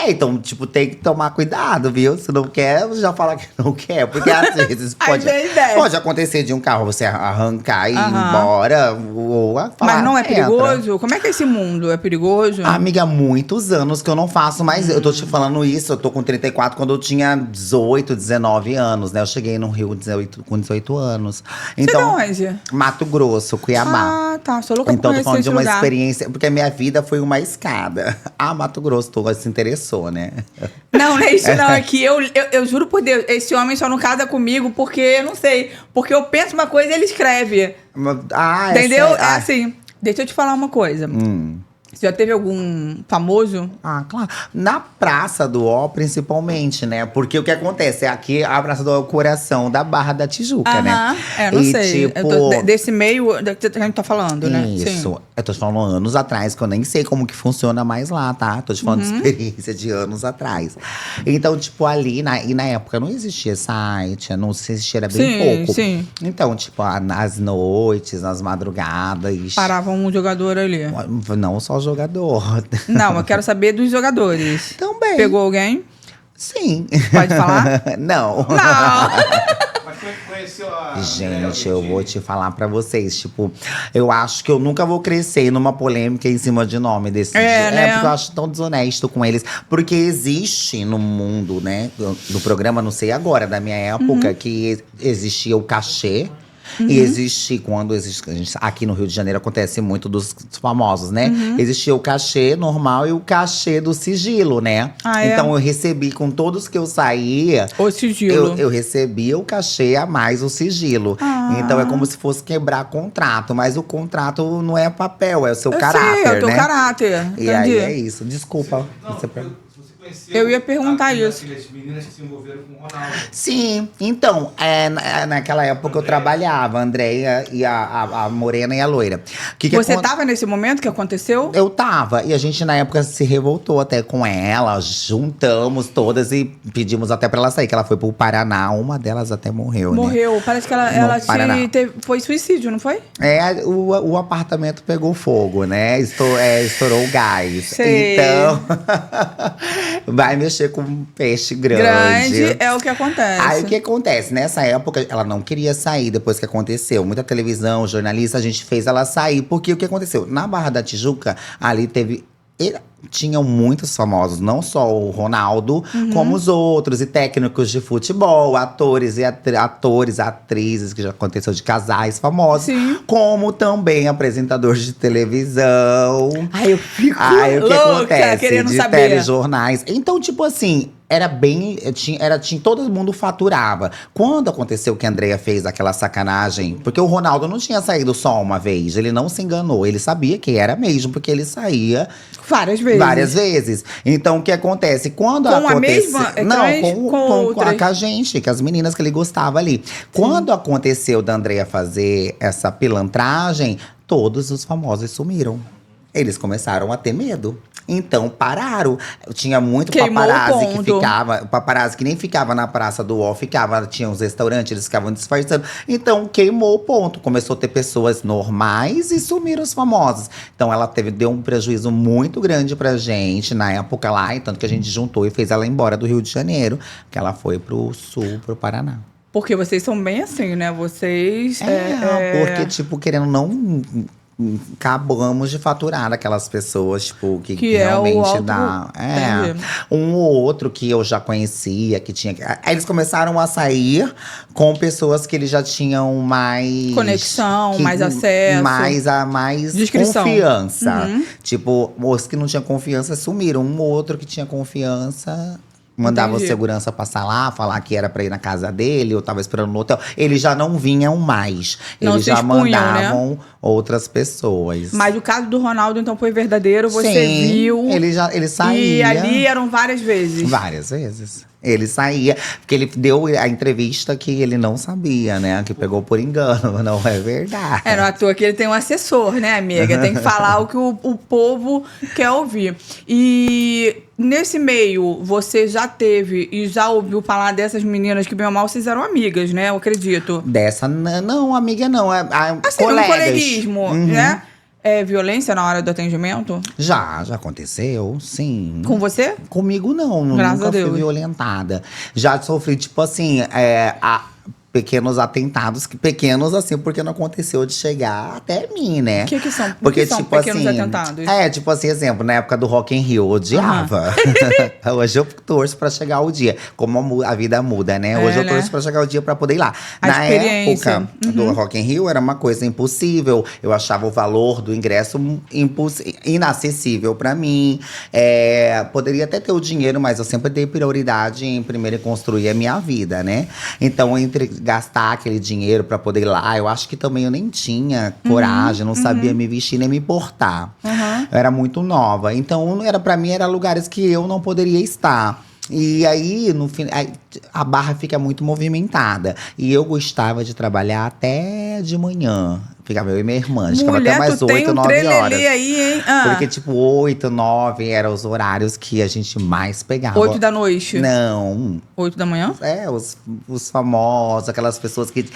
Então, tipo, tem que tomar cuidado, viu? Se não quer, já fala que não quer. Porque às vezes pode acontecer de um carro você arrancar e ir embora. Ou falar, mas não é entra. perigoso? Como é que é esse mundo? É perigoso? Amiga, há muitos anos que eu não faço mais. Eu tô te falando isso, eu tô com 34 quando eu tinha 18, 19 anos, né? Eu cheguei no Rio com 18 anos. Então, você de onde? Mato Grosso, Cuiabá. Ah, tá. Sou louca Então, pra tô falando de uma lugar. experiência. Porque a minha vida foi uma escada. Ah, Mato Grosso, tu se interessou, né? Não é isso não. É que eu juro por Deus, esse homem só não casa comigo porque, eu não sei, porque eu penso uma coisa e ele escreve. Ah, Entendeu? sério? É assim. Deixa eu te falar uma coisa. Você já teve algum famoso? Ah, claro. Na Praça do Ó, principalmente, né? Porque o que acontece? Aqui, a Praça do Ó é o coração da Barra da Tijuca, né? Não e, sei. Tipo, desse meio que a gente tá falando, né? Isso. Sim. Eu tô te falando anos atrás, que eu nem sei como que funciona mais lá, tá? Tô te falando de experiência de anos atrás. Então, tipo, ali, na época, não existia site, não existia, era bem pouco. Sim. Então, tipo, nas noites, nas madrugadas… Paravam um jogador ali. Não só jogador. Não, eu quero saber dos jogadores. Também. Pegou alguém? Sim. Pode falar? Não. Não. Mas conheceu a… Gente, eu vou te falar pra vocês, tipo, eu acho que eu nunca vou crescer numa polêmica em cima de nome desse né? porque eu acho tão desonesto com eles. Porque existe no mundo, né, do programa, não sei agora, da minha época, que existia o cachê. E existe, quando existe, aqui no Rio de Janeiro acontece muito dos famosos, né? Existia o cachê normal e o cachê do sigilo, né? Então eu recebi, com todos que eu saía… O sigilo. Eu recebia o cachê a mais o sigilo. Então é como se fosse quebrar contrato. Mas o contrato não é papel, é o seu caráter, é o teu né? caráter. E aí é isso. Desculpa. Eu ia perguntar isso. As meninas que se envolveram com o Ronaldo. Sim, então, naquela época eu trabalhava, a Andréia e a morena e a loira. Você tava nesse momento que aconteceu? Eu tava, e a gente na época se revoltou até com ela, juntamos todas e pedimos até pra ela sair, que ela foi pro Paraná, uma delas até morreu, né? Morreu, parece que ela foi suicídio, não foi? O apartamento pegou fogo, né? Estourou o gás. Sei. Então, vai mexer com um peixe grande. Grande é o que acontece. Aí o que acontece? Nessa época, ela não queria sair depois que aconteceu. Muita televisão, jornalista, a gente fez ela sair. Porque o que aconteceu? Na Barra da Tijuca, ali tinham muitos famosos, não só o Ronaldo, como os outros, e técnicos de futebol, atores, atrizes, que já aconteceu de casais famosos, como também apresentadores de televisão. Ai, eu fico o que louca, acontece? querendo de saber. telejornais. Então, tipo assim, todo mundo faturava. Quando aconteceu que a Andréia fez aquela sacanagem, porque o Ronaldo não tinha saído só uma vez, ele não se enganou, ele sabia que era mesmo, porque ele saía várias vezes. Então, o que acontece? Quando aconteceu… a mesma? Não, com a gente, com as meninas que ele gostava ali. Quando aconteceu da Andréia fazer essa pilantragem, todos os famosos sumiram. Eles começaram a ter medo. Então, pararam. Tinha muito paparazzi que nem ficava na Praça do Ó, tinha uns restaurantes, eles ficavam disfarçando. Então, queimou o ponto. Começou a ter pessoas normais e sumiram os famosos. Então, ela deu um prejuízo muito grande pra gente na época lá. E tanto que a gente juntou e fez ela ir embora do Rio de Janeiro. Que ela foi pro sul, pro Paraná. Porque vocês são bem assim, né? Vocês… Porque, tipo, querendo não… acabamos de faturar aquelas pessoas, tipo, que realmente dá. Um ou outro que eu já conhecia, que tinha. Aí eles começaram a sair com pessoas que eles já tinham mais conexão, mais acesso, mais descrição. Confiança. Tipo, os que não tinham confiança sumiram. Um ou outro que tinha confiança Mandava o Entendi. segurança passar lá, falar que era pra ir na casa dele, eu tava esperando no hotel. Eles já não vinham mais. Não Eles se já expunham, mandavam outras pessoas. Mas o caso do Ronaldo, então, foi verdadeiro, você Sim, viu. ele saía. E ali eram várias vezes. Várias vezes. Ele saía, porque ele deu a entrevista que ele não sabia, né? Que pegou por engano, não é verdade. É, não é à toa que ele tem um assessor, né, amiga? Tem que falar o que o povo quer ouvir. E nesse meio, você já teve e já ouviu falar dessas meninas que, bem ou mal, vocês eram amigas, né? Eu acredito. Dessa, não, amiga, não. Assim, um Colegas. coleguismo, Uhum. né? É violência na hora do atendimento? Já aconteceu, sim. Com você? Comigo não, Graças nunca a Deus. fui violentada. Já sofri, tipo assim, pequenos atentados, que pequenos assim, porque não aconteceu de chegar até mim, né? O que são? Porque, que são tipo pequenos assim, atentados? tipo assim, exemplo, na época do Rock in Rio, eu odiava. Hoje eu torço pra chegar o dia. Como a vida muda, né? Hoje eu né? torço pra chegar o dia pra poder ir lá. A Na experiência. época do Rock in Rio, era uma coisa impossível. Eu achava o valor do ingresso inacessível pra mim. Poderia até ter o dinheiro, mas eu sempre dei prioridade em primeiro construir a minha vida, né? Então, entre gastar aquele dinheiro pra poder ir lá, eu acho que também eu nem tinha coragem, não sabia me vestir nem me portar. Eu era muito nova. Então, pra mim, era lugares que eu não poderia estar. E aí, no fim, a barra fica muito movimentada. E eu gostava de trabalhar até de manhã. Ficava eu e minha irmã. A gente ficava até mais 8, 9 horas. Aí, hein? Porque, tipo, 8, 9 eram os horários que a gente mais pegava. 8 da noite? Não. 8 da manhã? Os famosos, aquelas pessoas que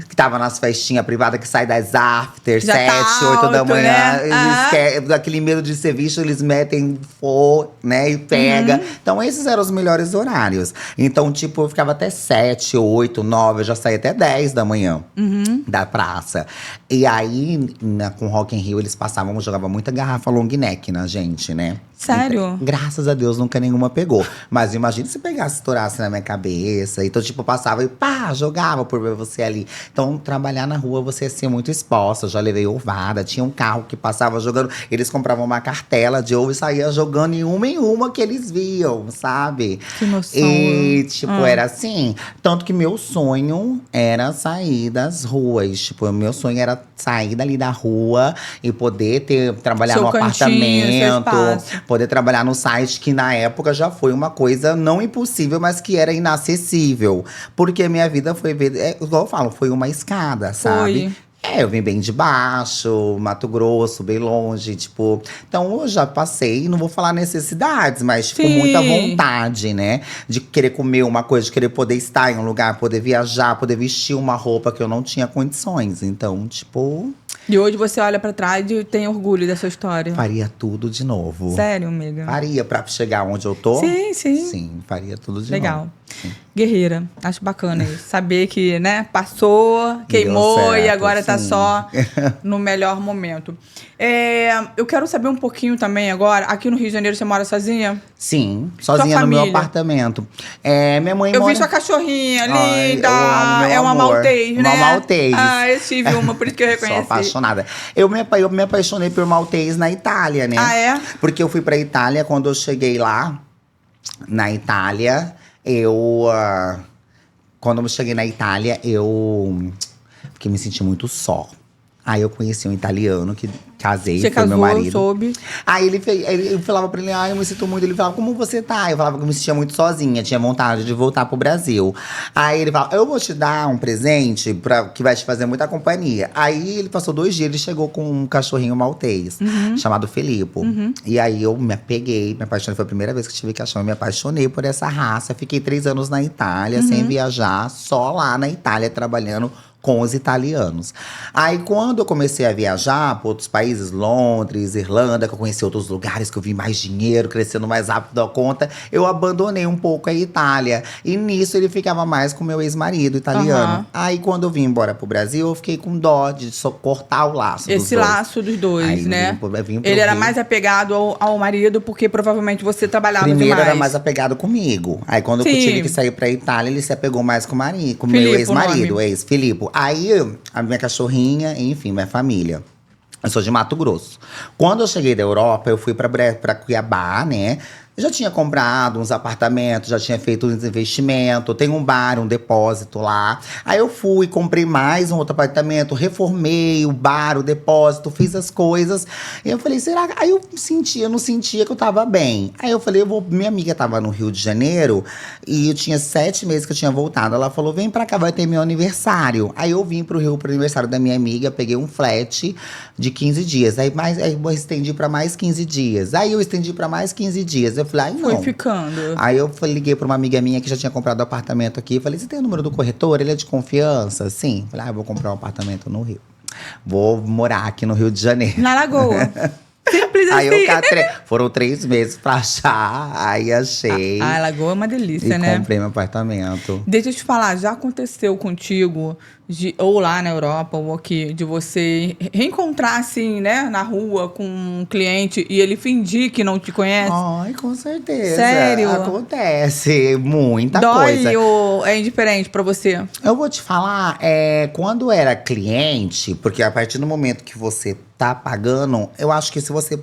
estavam nas festinhas privadas, que saem das after, Já 7, tá 8 da alto, manhã. né? Eles querem, daquele medo de ser visto, eles metem né? E pega. Então, esses eram os melhores horários. Então, tipo, eu ficava até 7, 8, 9, eu já saía até 10 da manhã da praça. E aí, com Rock in Rio, eles passavam, jogavam muita garrafa long neck na gente, né? Sério? Então, graças a Deus, nunca nenhuma pegou. Mas imagina se pegasse, estourasse na minha cabeça. Então, tipo, passava e pá, jogava por ver você ali. Então, trabalhar na rua, você ia ser muito exposta. Eu já levei ovada. Tinha um carro que passava jogando. Eles compravam uma cartela de ovo e saía jogando em uma que eles viam, sabe? Que noção. E, tipo, era assim. Tanto que meu sonho era sair das ruas. Tipo, meu sonho era sair dali da rua e poder trabalhar Seu no cantinho, seu apartamento. espaço. Poder trabalhar no site, que na época já foi uma coisa não impossível, mas que era inacessível. Porque a minha vida foi, igual eu falo, foi uma escada, sabe? Eu vim bem de baixo, Mato Grosso, bem longe, tipo… Então, eu já passei, não vou falar necessidades, mas tipo, muita vontade, né? De querer comer uma coisa, de querer poder estar em um lugar, poder viajar, poder vestir uma roupa que eu não tinha condições. Então, tipo… E hoje você olha pra trás e tem orgulho dessa história. Faria tudo de novo. Sério, amiga? Faria pra chegar onde eu tô? Sim. Sim, faria tudo de novo. Legal. Guerreira. Acho bacana isso. Saber que, né, passou, queimou certo, e agora tá sim. só no melhor momento. Eu quero saber um pouquinho também agora. Aqui no Rio de Janeiro você mora sozinha? Sim, sozinha no meu apartamento. Minha mãe Eu mora… vi sua cachorrinha Ai, linda. eu amo, meu É uma amor. maltês, né? Uma maltês. Ah, eu tive uma, por isso que eu reconheci. Sou apaixonada. Eu me apaixonei por maltês na Itália, né? Ah, é? Porque eu fui pra Itália, quando eu cheguei lá, na Itália, quando eu cheguei na Itália, eu fiquei me sentindo muito só. Aí eu conheci um italiano que casei, Você foi casou, meu marido. soube. Aí eu falava pra ele, eu me sinto muito. Ele falava, como você tá? Eu falava que eu me sentia muito sozinha, tinha vontade de voltar pro Brasil. Aí ele falava, eu vou te dar um presente que vai te fazer muita companhia. Aí ele passou 2 dias, ele chegou com um cachorrinho maltês, chamado Felipe. E aí eu me apeguei, me apaixonei. Foi a primeira vez que tive cachorro, eu me apaixonei por essa raça. Fiquei 3 anos na Itália, sem viajar, só lá na Itália, trabalhando com os italianos. Aí, quando eu comecei a viajar para outros países, Londres, Irlanda, que eu conheci outros lugares, que eu vi mais dinheiro, crescendo mais rápido da conta, eu abandonei um pouco a Itália. E nisso, ele ficava mais com meu ex-marido italiano. Aí, quando eu vim embora pro Brasil, eu fiquei com dó de só cortar o laço Esse laço dos dois, aí, né? Vim pro Ele era Rio. mais apegado ao marido, porque provavelmente você trabalhava Primeiro demais. era mais apegado comigo. Aí quando eu tive que sair pra Itália, ele se apegou mais com o marido, com o meu Filipe, ex-marido, o nome. Filipe. Aí a minha cachorrinha, enfim, minha família. Eu sou de Mato Grosso. Quando eu cheguei da Europa, eu fui pra Cuiabá, né? Eu já tinha comprado uns apartamentos, já tinha feito uns investimentos, tem um bar, um depósito lá. Aí eu fui, comprei mais um outro apartamento, reformei o bar, o depósito, fiz as coisas. E eu falei, será? Aí eu não sentia que eu tava bem. Aí eu falei, minha amiga tava no Rio de Janeiro e eu tinha 7 meses que eu tinha voltado. Ela falou, vem pra cá, vai ter meu aniversário. Aí eu vim pro Rio pro aniversário da minha amiga, peguei um flat de 15 dias. Aí eu estendi pra mais 15 dias. Aí eu estendi pra mais 15 dias. Eu falei, ai, não. Foi ficando. Aí eu liguei pra uma amiga minha que já tinha comprado apartamento aqui. Falei, você tem o número do corretor? Ele é de confiança? Sim. Falei, eu vou comprar um apartamento no Rio. Vou morar aqui no Rio de Janeiro. Na Lagoa. Simples Aí assim. foram 3 meses pra achar, aí achei. A Lagoa é uma delícia, e né? comprei meu apartamento. Deixa eu te falar, já aconteceu contigo, ou lá na Europa, ou aqui, de você reencontrar, assim, né, na rua com um cliente e ele fingir que não te conhece? Ai, com certeza. Sério? Acontece muita Dói coisa. ou é indiferente pra você? Eu vou te falar, quando era cliente, porque a partir do momento que você tá pagando, eu acho que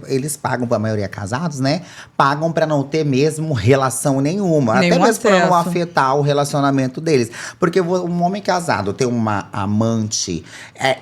eles pagam, pra maioria casados, né? Pagam pra não ter mesmo relação nenhuma. Nenhum até mesmo pra não acesso. afetar o relacionamento deles. Porque um homem casado tem uma amante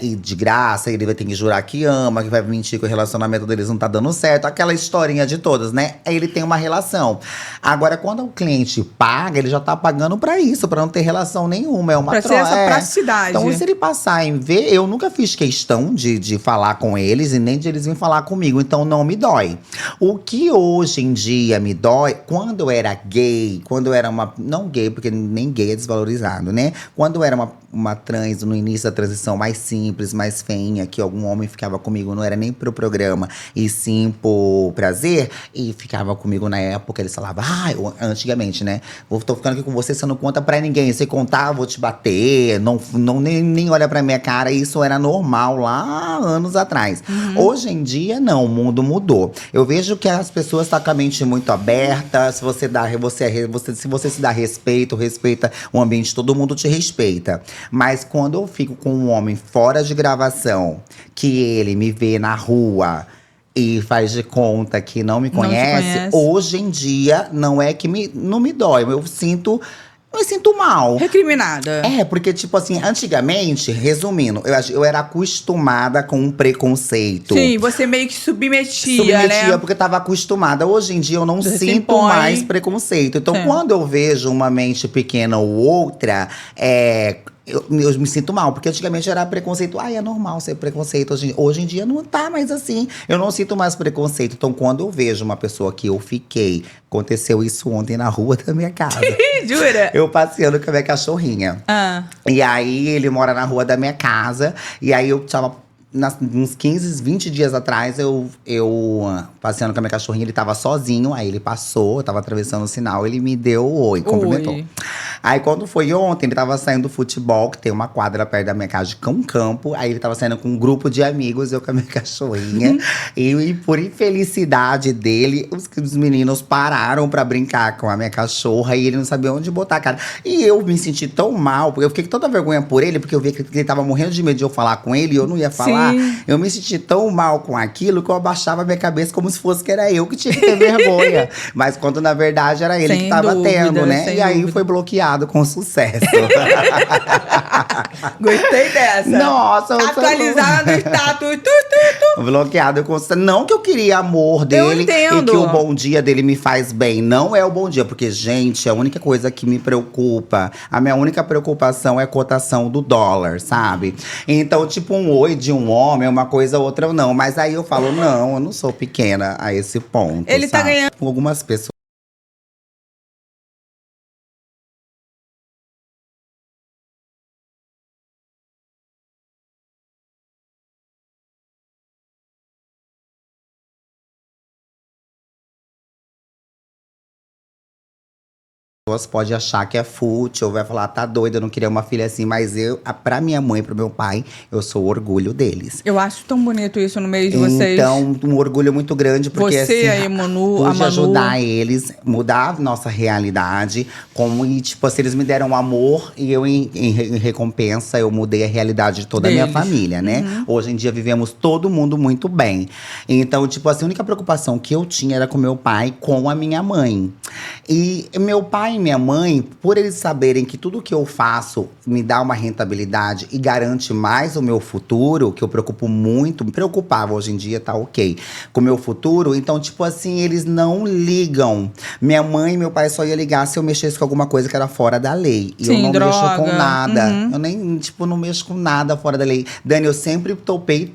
e de graça, ele vai ter que jurar que ama, que vai mentir que o relacionamento deles não tá dando certo. Aquela historinha de todas, né? Aí ele tem uma relação. Agora, quando o cliente paga, ele já tá pagando pra isso, pra não ter relação nenhuma. É uma Pra ser essa praticidade. Então, se ele passar em ver, eu nunca fiz questão de falar com eles e nem de eles virem falar comigo, então não me dói. O que hoje em dia me dói, quando eu era gay, quando eu era não gay, porque nem gay é desvalorizado, né? Quando eu era uma trans, no início da transição, mais simples, mais feinha, que algum homem ficava comigo, não era nem pro programa, e sim por prazer, e ficava comigo na época, eles falavam, antigamente, né? Tô ficando aqui com você não conta pra ninguém, se contar, eu vou te bater, nem olha pra minha cara, isso era normal lá anos atrás. Hoje em dia, não, o mundo mudou. Eu vejo que as pessoas estão com a mente muito aberta. Se você se dá respeito, respeita o ambiente, todo mundo te respeita. Mas quando eu fico com um homem fora de gravação, que ele me vê na rua e faz de conta que não me Não te conhece, conhece. hoje em dia não é que não me dói. Eu me sinto mal. Recriminada. Porque, tipo assim, antigamente, resumindo, eu era acostumada com um preconceito. Sim, você meio que submetia, né? Porque eu tava acostumada. Hoje em dia eu não Você se sinto impõe. mais preconceito. Então, Sim. quando eu vejo uma mente pequena ou outra, eu me sinto mal. Porque antigamente era preconceito. É normal ser preconceito. Hoje em dia não tá mais assim. Eu não sinto mais preconceito. Então, quando eu vejo uma pessoa que eu fiquei… Aconteceu isso ontem na rua da minha casa. Jura? Eu passeando com a minha cachorrinha. E aí, ele mora na rua da minha casa. E aí, eu tava… uns 15, 20 dias atrás, eu passeando com a minha cachorrinha, ele tava sozinho. Aí ele passou, eu tava atravessando o sinal, ele me deu oi, cumprimentou. Oi. Aí quando foi ontem, ele tava saindo do futebol, que tem uma quadra perto da minha casa de campo. Aí ele tava saindo com um grupo de amigos, eu com a minha cachorrinha. e por infelicidade dele, os meninos pararam pra brincar com a minha cachorra. E ele não sabia onde botar a cara. E eu me senti tão mal, porque eu fiquei com tanta vergonha por ele. Porque eu vi que ele tava morrendo de medo de eu falar com ele e eu não ia falar. Sim. Eu me senti tão mal com aquilo que eu abaixava a minha cabeça como se fosse que era eu que tinha que ter vergonha. Mas quando na verdade era ele Sem que tava dúvida, tendo, né? sem E aí dúvida. foi bloqueado com sucesso. Gostei dessa. Nossa, eu Atualizada no status. bloqueado com sucesso. Não que eu queria amor dele entendo. e que o bom dia dele me faz bem. Não é o bom dia, porque, gente, a única coisa que me preocupa, a minha única preocupação é a cotação do dólar, sabe? Então, tipo, um oi de um homem, uma coisa ou outra, não. Mas aí eu falo, não, eu não sou pequena a esse ponto. Ele tá sabe? ganhando. Algumas pessoas. pessoas podem achar que é fútil, vai falar, tá doida, eu não queria uma filha assim. Mas pra minha mãe e pro meu pai, eu sou o orgulho deles. Eu acho tão bonito isso no meio de vocês. Então, um orgulho muito grande, porque você, assim, a Manu, pude ajudar eles, mudar a nossa realidade. E tipo assim, eles me deram amor e eu, em recompensa, eu mudei a realidade de toda a minha família, né? Hoje em dia, vivemos todo mundo muito bem. Então, tipo assim, a única preocupação que eu tinha era com meu pai, com a minha mãe. E meu pai e minha mãe, por eles saberem que tudo que eu faço me dá uma rentabilidade e garante mais o meu futuro, que eu preocupo muito, me preocupava hoje em dia, tá ok, com o meu futuro. Então, tipo assim, eles não ligam. Minha mãe e meu pai só ia ligar se eu mexesse com alguma coisa que era fora da lei. E eu não mexo com nada. Eu nem, tipo, não mexo com nada fora da lei. Dani, eu sempre topei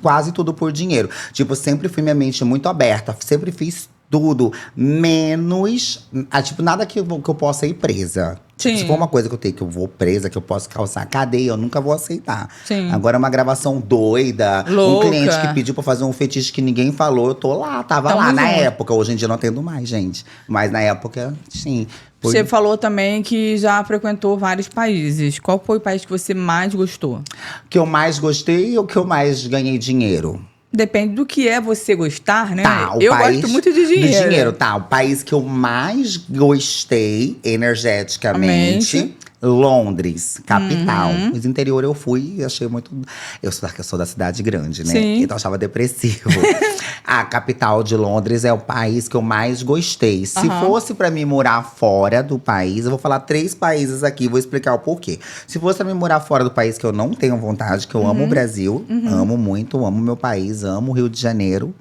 quase tudo por dinheiro. Tipo, sempre fui minha mente muito aberta. Sempre fiz tudo, menos… tipo, nada que eu possa ir presa. Tipo, se for uma coisa que eu vou presa, que eu posso causar cadeia, eu nunca vou aceitar. Sim. Agora, uma gravação doida, louca. Um cliente que pediu pra fazer um fetiche que ninguém falou, eu tô lá, tava lá na época. Hoje em dia eu não atendo mais, gente. Mas na época, sim. Você falou também que já frequentou vários países. Qual foi o país que você mais gostou? Que eu mais gostei ou que eu mais ganhei dinheiro? Depende do que é você gostar, né? Tá, eu gosto muito de dinheiro. De dinheiro, tá. O país que eu mais gostei, energeticamente… Londres, capital. Mas interior eu fui e achei muito… Eu sou da cidade grande, né? Sim. Então eu achava depressivo. A capital de Londres é o país que eu mais gostei. Se fosse pra mim morar fora do país… Eu vou falar 3 países aqui, vou explicar o porquê. Se fosse pra mim morar fora do país, que eu não tenho vontade, que eu amo o Brasil. Amo muito, amo meu país, amo o Rio de Janeiro.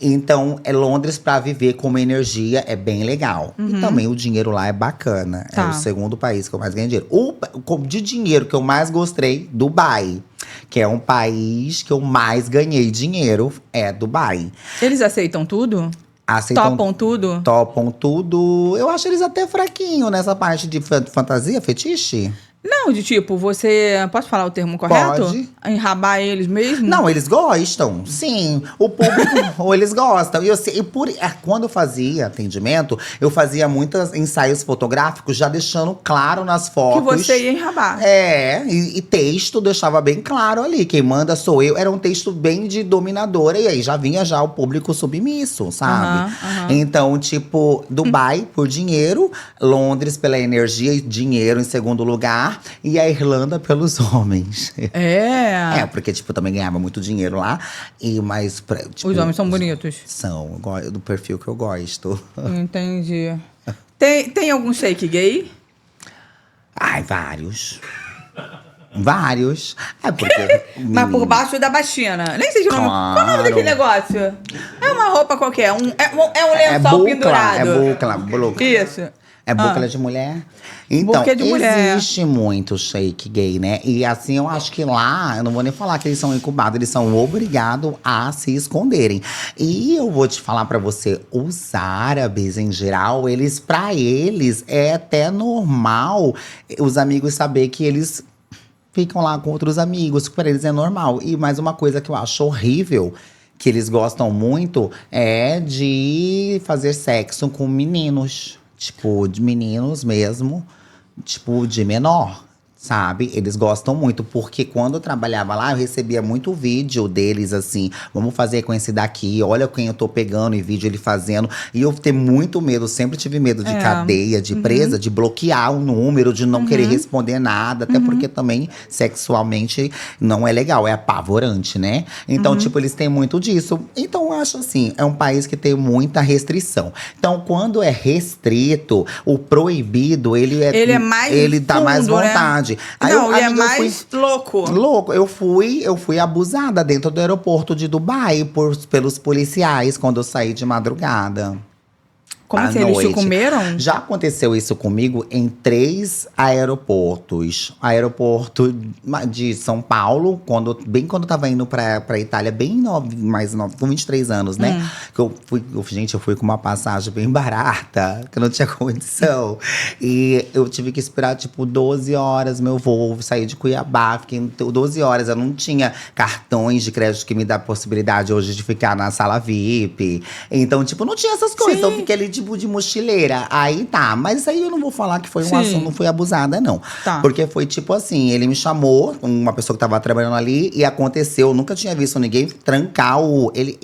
Então, Londres pra viver como energia é bem legal. E também o dinheiro lá é bacana. Tá. É o segundo país que eu mais ganho dinheiro. De dinheiro que eu mais gostei, Dubai. Que é um país que eu mais ganhei dinheiro, é Dubai. Eles aceitam tudo? Topam tudo? Topam tudo. Eu acho eles até fraquinho nessa parte de fantasia, fetiche. Não, de tipo, você… Posso falar o termo correto? Pode. Enrabar eles mesmo? Não, eles gostam, sim. O público, ou eles gostam. E eu sei, quando eu fazia atendimento, eu fazia muitos ensaios fotográficos, já deixando claro nas fotos… Que você ia enrabar. E texto deixava bem claro ali. Quem manda sou eu. Era um texto bem de dominadora. E aí já vinha já o público submisso, sabe? Então, tipo, Dubai por dinheiro. Londres pela energia e dinheiro em segundo lugar. E a Irlanda pelos homens. Porque, tipo, também ganhava muito dinheiro lá. Mas, tipo, os homens são bonitos? São, do perfil que eu gosto. Entendi. Tem algum shake gay? Ai, vários. Vários. Porque… Mas por baixo da baixina. Nem sei o nome. Qual é o nome daquele negócio? É uma roupa qualquer. É um lençol pendurado. É bucla. Isso. É bucla de mulher? Então, de mulher. Existe muito shake gay, né? E assim, eu acho que lá, eu não vou nem falar que eles são incubados, eles são obrigados a se esconderem. E eu vou te falar pra você, os árabes, em geral, pra eles, é até normal os amigos saber que eles ficam lá com outros amigos, que pra eles é normal. E mais uma coisa que eu acho horrível, que eles gostam muito, é de fazer sexo com meninos. Tipo, de meninos mesmo, tipo, de menor, sabe? Eles gostam muito, porque quando eu trabalhava lá, eu recebia muito vídeo deles, assim. Vamos fazer com esse daqui, olha quem eu tô pegando e vídeo ele fazendo. E eu ter muito medo, sempre tive medo de cadeia, de presa, de bloquear o número, de não querer responder nada. Até porque também, sexualmente, não é legal, é apavorante, né? Então, tipo, eles têm muito disso. Então, eu acho assim, é um país que tem muita restrição. Então, quando é restrito, o proibido, ele é mais ele dá fundo, mais vontade. Né? Aí não, é mais louco. Louco. Eu fui abusada dentro do aeroporto de Dubai pelos policiais quando eu saí de madrugada. Como assim, eles te comeram? Já aconteceu isso comigo em 3 aeroportos. Aeroporto de São Paulo, bem quando eu tava indo pra Itália, bem mais novo, com 23 anos, né? Que eu fui com uma passagem bem barata, que eu não tinha condição. E eu tive que esperar, tipo, 12 horas meu voo, sair de Cuiabá. Fiquei 12 horas, eu não tinha cartões de crédito que me dá a possibilidade hoje de ficar na sala VIP. Então, tipo, não tinha essas coisas. Sim. Então, eu fiquei ali de tipo de mochileira. Aí tá, mas isso aí eu não vou falar que foi um assunto, não foi abusada, não. Tá. Porque foi tipo assim, ele me chamou, uma pessoa que tava trabalhando ali, e aconteceu, eu nunca tinha visto ninguém trancar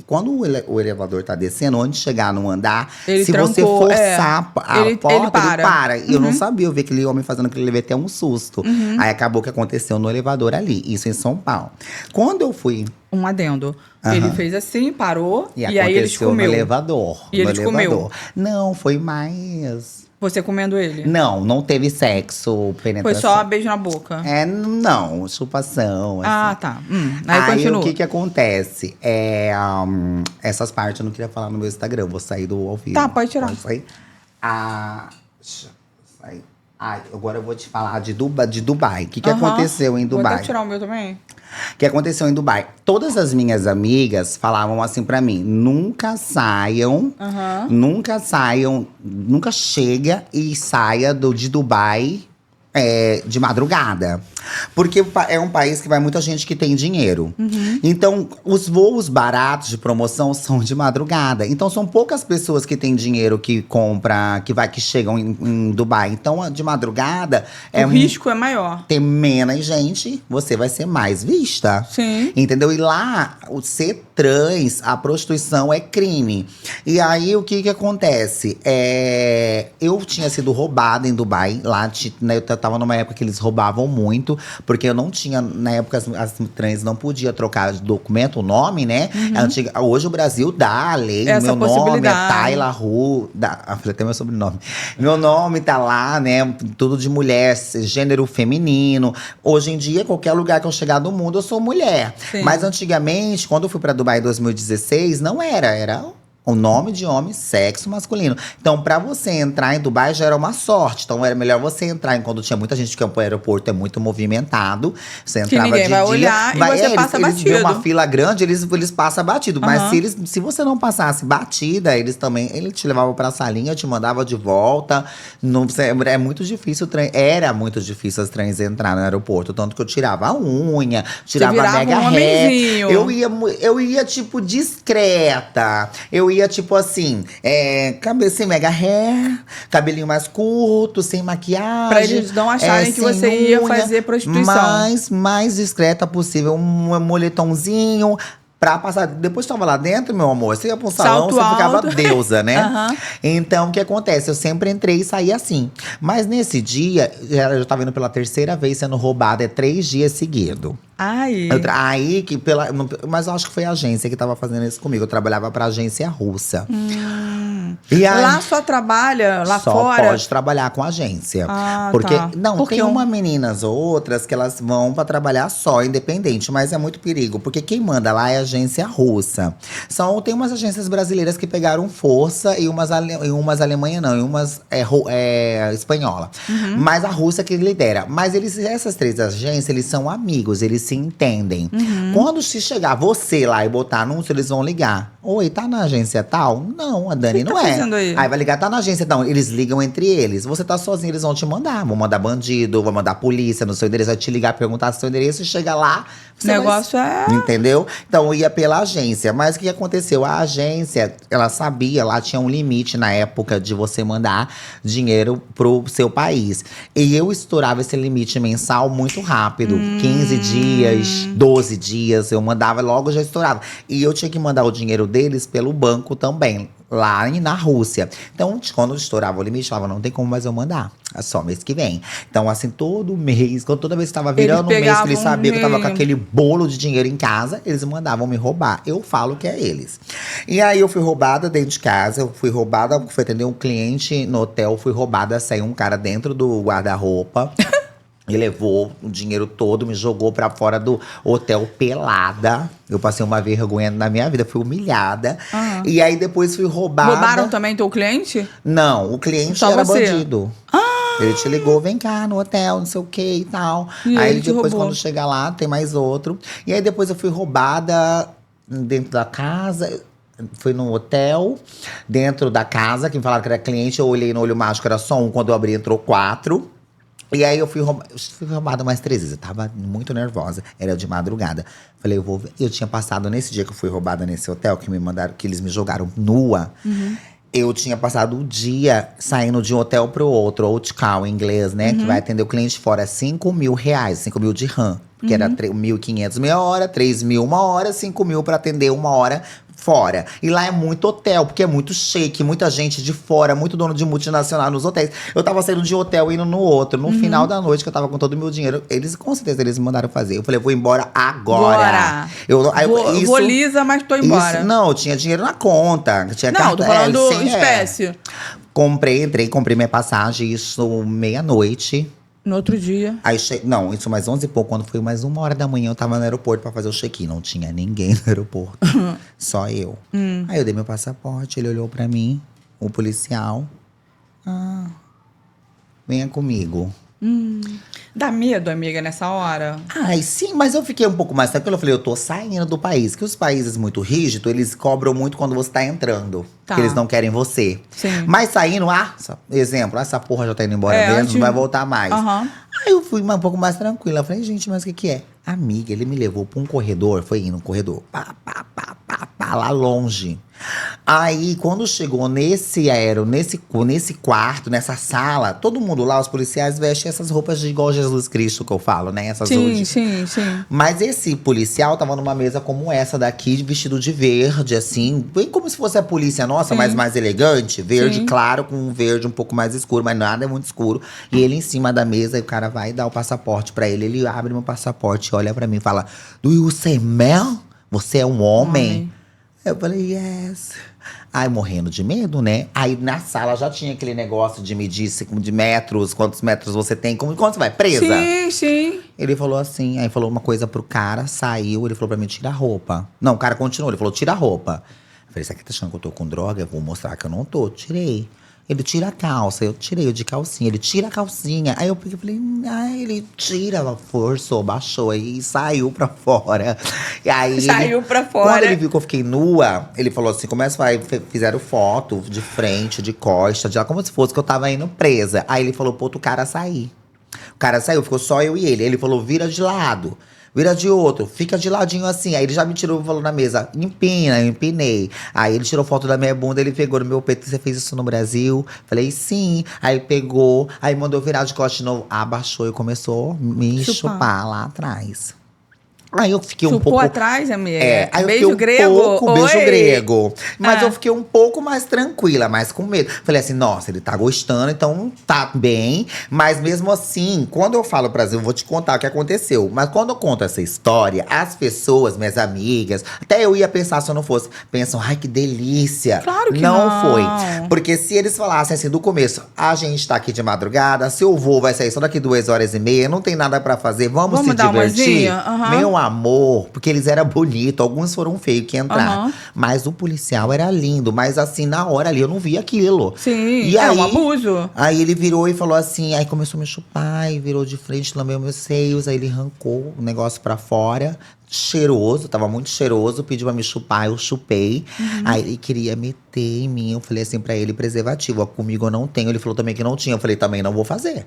quando o elevador tá descendo, antes de chegar no andar, Ele se trancou, você forçar a ele porta, ele para. para. E eu não sabia, eu vi aquele homem fazendo aquilo, levei até um susto. Aí acabou que aconteceu no elevador ali, isso em São Paulo. Quando eu fui… Um adendo. Ele fez assim, parou, e aí ele te aconteceu no comeu. elevador. E ele no te elevador. comeu. Não, foi mais… Você comendo ele. Não teve sexo, penetração. Foi só beijo na boca. Não, chupação, assim. Ah, tá. Aí continua. O que acontece? Essas partes eu não queria falar no meu Instagram, vou sair do ao vivo. Tá, pode tirar. Pode sair? Deixa eu sair. Agora eu vou te falar de Dubai. O que aconteceu em Dubai? Vou até tirar o meu também. O que aconteceu em Dubai? Todas as minhas amigas falavam assim pra mim: nunca saiam, nunca chega e saia de Dubai de madrugada. Porque é um país que vai muita gente que tem dinheiro. Então, os voos baratos de promoção são de madrugada. Então, são poucas pessoas que têm dinheiro que compra, que chegam em Dubai. Então, de madrugada… O risco é maior. Tem menos gente, você vai ser mais vista. Sim. Entendeu? E lá, o ser trans, a prostituição é crime. E aí, o que acontece? Eu tinha sido roubada em Dubai. Lá, né, eu tava numa época que eles roubavam muito. Porque eu não tinha… Na época, as trans não podia trocar de documento, o nome, né? Hoje o Brasil dá a lei. Essa meu nome é possibilidade. Tayla Ru. Falei até meu sobrenome. Meu nome tá lá, né? Tudo de mulher, gênero feminino. Hoje em dia, qualquer lugar que eu chegar do mundo, eu sou mulher. Sim. Mas antigamente, quando eu fui pra Dubai em 2016, não era. Era o nome de homem, sexo masculino. Então, pra você entrar em Dubai já era uma sorte. Então, era melhor você entrar quando tinha muita gente, porque o aeroporto é muito movimentado. Você entrava ninguém de vai dia, olhar e você passa eles batido. vêem uma fila grande, eles passam batido. Mas se você não passasse batida, eles te levavam pra salinha, te mandava de volta. É muito difícil, era muito difícil as trans entrar no aeroporto. Tanto que eu tirava a unha, tirava a mega hair. Eu ia, tipo, discreta. Eu ia, tipo assim, cabelo sem mega hair, cabelinho mais curto, sem maquiagem. Pra eles não acharem que você ia fazer prostituição. Mais discreta possível, um moletomzinho. Pra passar, depois que tava lá dentro, meu amor, você ia pra um salão, você ficava deusa, né? Então, o que acontece? Eu sempre entrei e saí assim. Mas nesse dia, eu já tava indo pela terceira vez sendo roubada, 3 dias seguidos. Mas eu acho que foi a agência que tava fazendo isso comigo. Eu trabalhava pra agência russa. E aí, lá só trabalha, lá só fora? Só pode trabalhar com agência. Porque, tem uma meninas ou outras que elas vão pra trabalhar só, independente. Mas é muito perigo, porque quem manda lá é a agência russa. Tem umas agências brasileiras que pegaram força e umas Alemanha não, e umas espanhola. Mas a Rússia que lidera. Mas essas 3 agências, eles são amigos, eles se entendem. Quando se chegar você lá e botar anúncio, eles vão ligar. Oi, tá na agência tal? Não, a Dani não é. Aí vai ligar, tá na agência tal. Eles ligam entre eles. Você tá sozinho, eles vão te mandar. Vão mandar bandido, vão mandar polícia no seu endereço. Vai te ligar, perguntar seu endereço e chega lá. O negócio Entendeu? Então, eu ia pela agência. Mas o que aconteceu? A agência, ela sabia, lá tinha um limite na época de você mandar dinheiro pro seu país. E eu estourava esse limite mensal muito rápido. 15 dias, 12 dias, eu mandava, logo já estourava. E eu tinha que mandar o dinheiro deles pelo banco também, lá na Rússia. Então, quando estourava o limite, eu falava, não tem como mais eu mandar. É só mês que vem. Então, assim, todo mês, toda vez que estava virando um mês, que eles sabiam que eu tava com aquele bolo de dinheiro em casa, eles mandavam me roubar. Eu falo que é eles. E aí, eu fui roubada dentro de casa. Eu fui roubada, fui atender um cliente no hotel. Fui roubada, saiu um cara dentro do guarda-roupa. Ele levou o dinheiro todo, me jogou pra fora do hotel pelada. Eu passei uma vergonha na minha vida, fui humilhada. E aí, depois fui roubada. Roubaram também teu cliente? Não, o cliente só era você? Bandido. Ele te ligou, vem cá no hotel, não sei o que e tal. Aí depois, quando chegar lá, tem mais outro. E aí depois eu fui roubada dentro da casa. Fui no hotel, dentro da casa, que me falaram que era cliente. Eu olhei no olho mágico, era só um. Quando eu abri, entrou 4. E aí eu fui roubada mais 3 vezes. Eu tava muito nervosa. Era de madrugada. Falei, eu tinha passado nesse dia que eu fui roubada nesse hotel, que me mandaram, que eles me jogaram nua. Eu tinha passado o dia saindo de um hotel pro outro, out call em inglês, né? Que vai atender o cliente fora, R$ 5.000, 5.000 de RAM. Que era 1.500 meia hora, 3.000 uma hora, 5.000 pra atender uma hora fora. E lá é muito hotel, porque é muito chique, muita gente de fora, muito dono de multinacional nos hotéis. Eu tava saindo de um hotel e indo no outro. No final da noite, que eu tava com todo o meu dinheiro, com certeza, eles me mandaram fazer. Eu falei, eu vou embora agora. Vou lisa, mas tô embora. Não, eu tinha dinheiro na conta. Tinha não, tô falando espécie. Comprei minha passagem, isso meia-noite. No outro dia. Aí, não, isso mais 11 e pouco. Quando foi mais 1 hora da manhã, eu tava no aeroporto pra fazer o check-in. Não tinha ninguém no aeroporto. Só eu. Aí eu dei meu passaporte, ele olhou pra mim, o policial. Venha comigo. Dá medo, amiga, nessa hora? Ai, sim, mas eu fiquei um pouco mais tranquila. Eu falei, eu tô saindo do país. Que os países muito rígidos, eles cobram muito quando você tá entrando. Tá. Porque eles não querem você. Sim. Mas saindo, exemplo, essa porra já tá indo embora mesmo, não vai voltar mais. Aí eu fui um pouco mais tranquila. Eu falei, gente, mas o que é? Amiga, ele me levou pra um corredor, foi indo no corredor, lá longe. Aí, quando chegou nesse quarto, nessa sala, todo mundo lá, os policiais, vestem essas roupas de igual Jesus Cristo que eu falo, né? Essas Sim. Mas esse policial tava numa mesa como essa daqui, vestido de verde, assim. Bem como se fosse a polícia nossa, mas mais elegante. Verde claro, com um verde um pouco mais escuro, mas nada é muito escuro. E ele em cima da mesa, e o cara vai dar o passaporte pra ele. Ele abre meu passaporte, olha pra mim e fala, do you smell? Você é um homem? Eu falei, yes. Aí, morrendo de medo, né? Aí, na sala, já tinha aquele negócio de medir de metros, quantos metros você tem. Quando você vai presa? Sim. Ele falou assim, aí falou uma coisa pro cara, saiu. Ele falou pra mim, tira a roupa. Não, o cara continuou, ele falou, tira a roupa. Eu falei, você aqui tá achando que eu tô com droga? Eu vou mostrar que eu não tô. Tirei. Ele tira a calça, eu tirei eu de calcinha. Ele tira a calcinha. Aí eu falei, ele tira, forçou, baixou aí e saiu pra fora. E aí saiu pra fora. Quando ele viu que eu fiquei nua, ele falou assim, fizeram foto de frente, de costa, de lá, como se fosse que eu tava indo presa. Aí ele falou pro outro cara sair. O cara saiu, ficou só eu e ele. Ele falou, vira de lado. Vira de outro, fica de ladinho assim. Aí ele já me tirou, falou na mesa, empina, eu empinei. Aí ele tirou foto da minha bunda, ele pegou no meu peito, você fez isso no Brasil? Falei, sim. Aí pegou, aí mandou virar de costas de novo. Abaixou e começou a me chupar lá atrás. Aí eu fiquei um pouco… atrás, amiga? Aí beijo eu fiquei grego? Beijo grego. Mas eu fiquei um pouco mais tranquila, mais com medo. Falei assim, nossa, ele tá gostando, então tá bem. Mas mesmo assim, quando eu falo Brasil, eu vou te contar o que aconteceu. Mas quando eu conto essa história, as pessoas, minhas amigas… Até eu ia pensar se eu não fosse. Pensam, ai, que delícia. Claro que não foi. Porque se eles falassem assim, do começo, a gente tá aqui de madrugada, seu voo vai sair só daqui 2h30, não tem nada pra fazer, vamos se divertir. Meu amor, porque eles eram bonitos, alguns foram feios que entraram. Mas o policial era lindo, mas assim, na hora ali eu não vi aquilo. Sim, e aí, um abuso. Aí ele virou e falou assim, aí começou a me chupar, e virou de frente, lambeu meus seios, aí ele arrancou o negócio pra fora. Cheiroso, tava muito cheiroso, pediu pra me chupar, eu chupei. Aí ele queria meter em mim, eu falei assim pra ele, preservativo, ó, comigo eu não tenho. Ele falou também que não tinha, eu falei, também não vou fazer.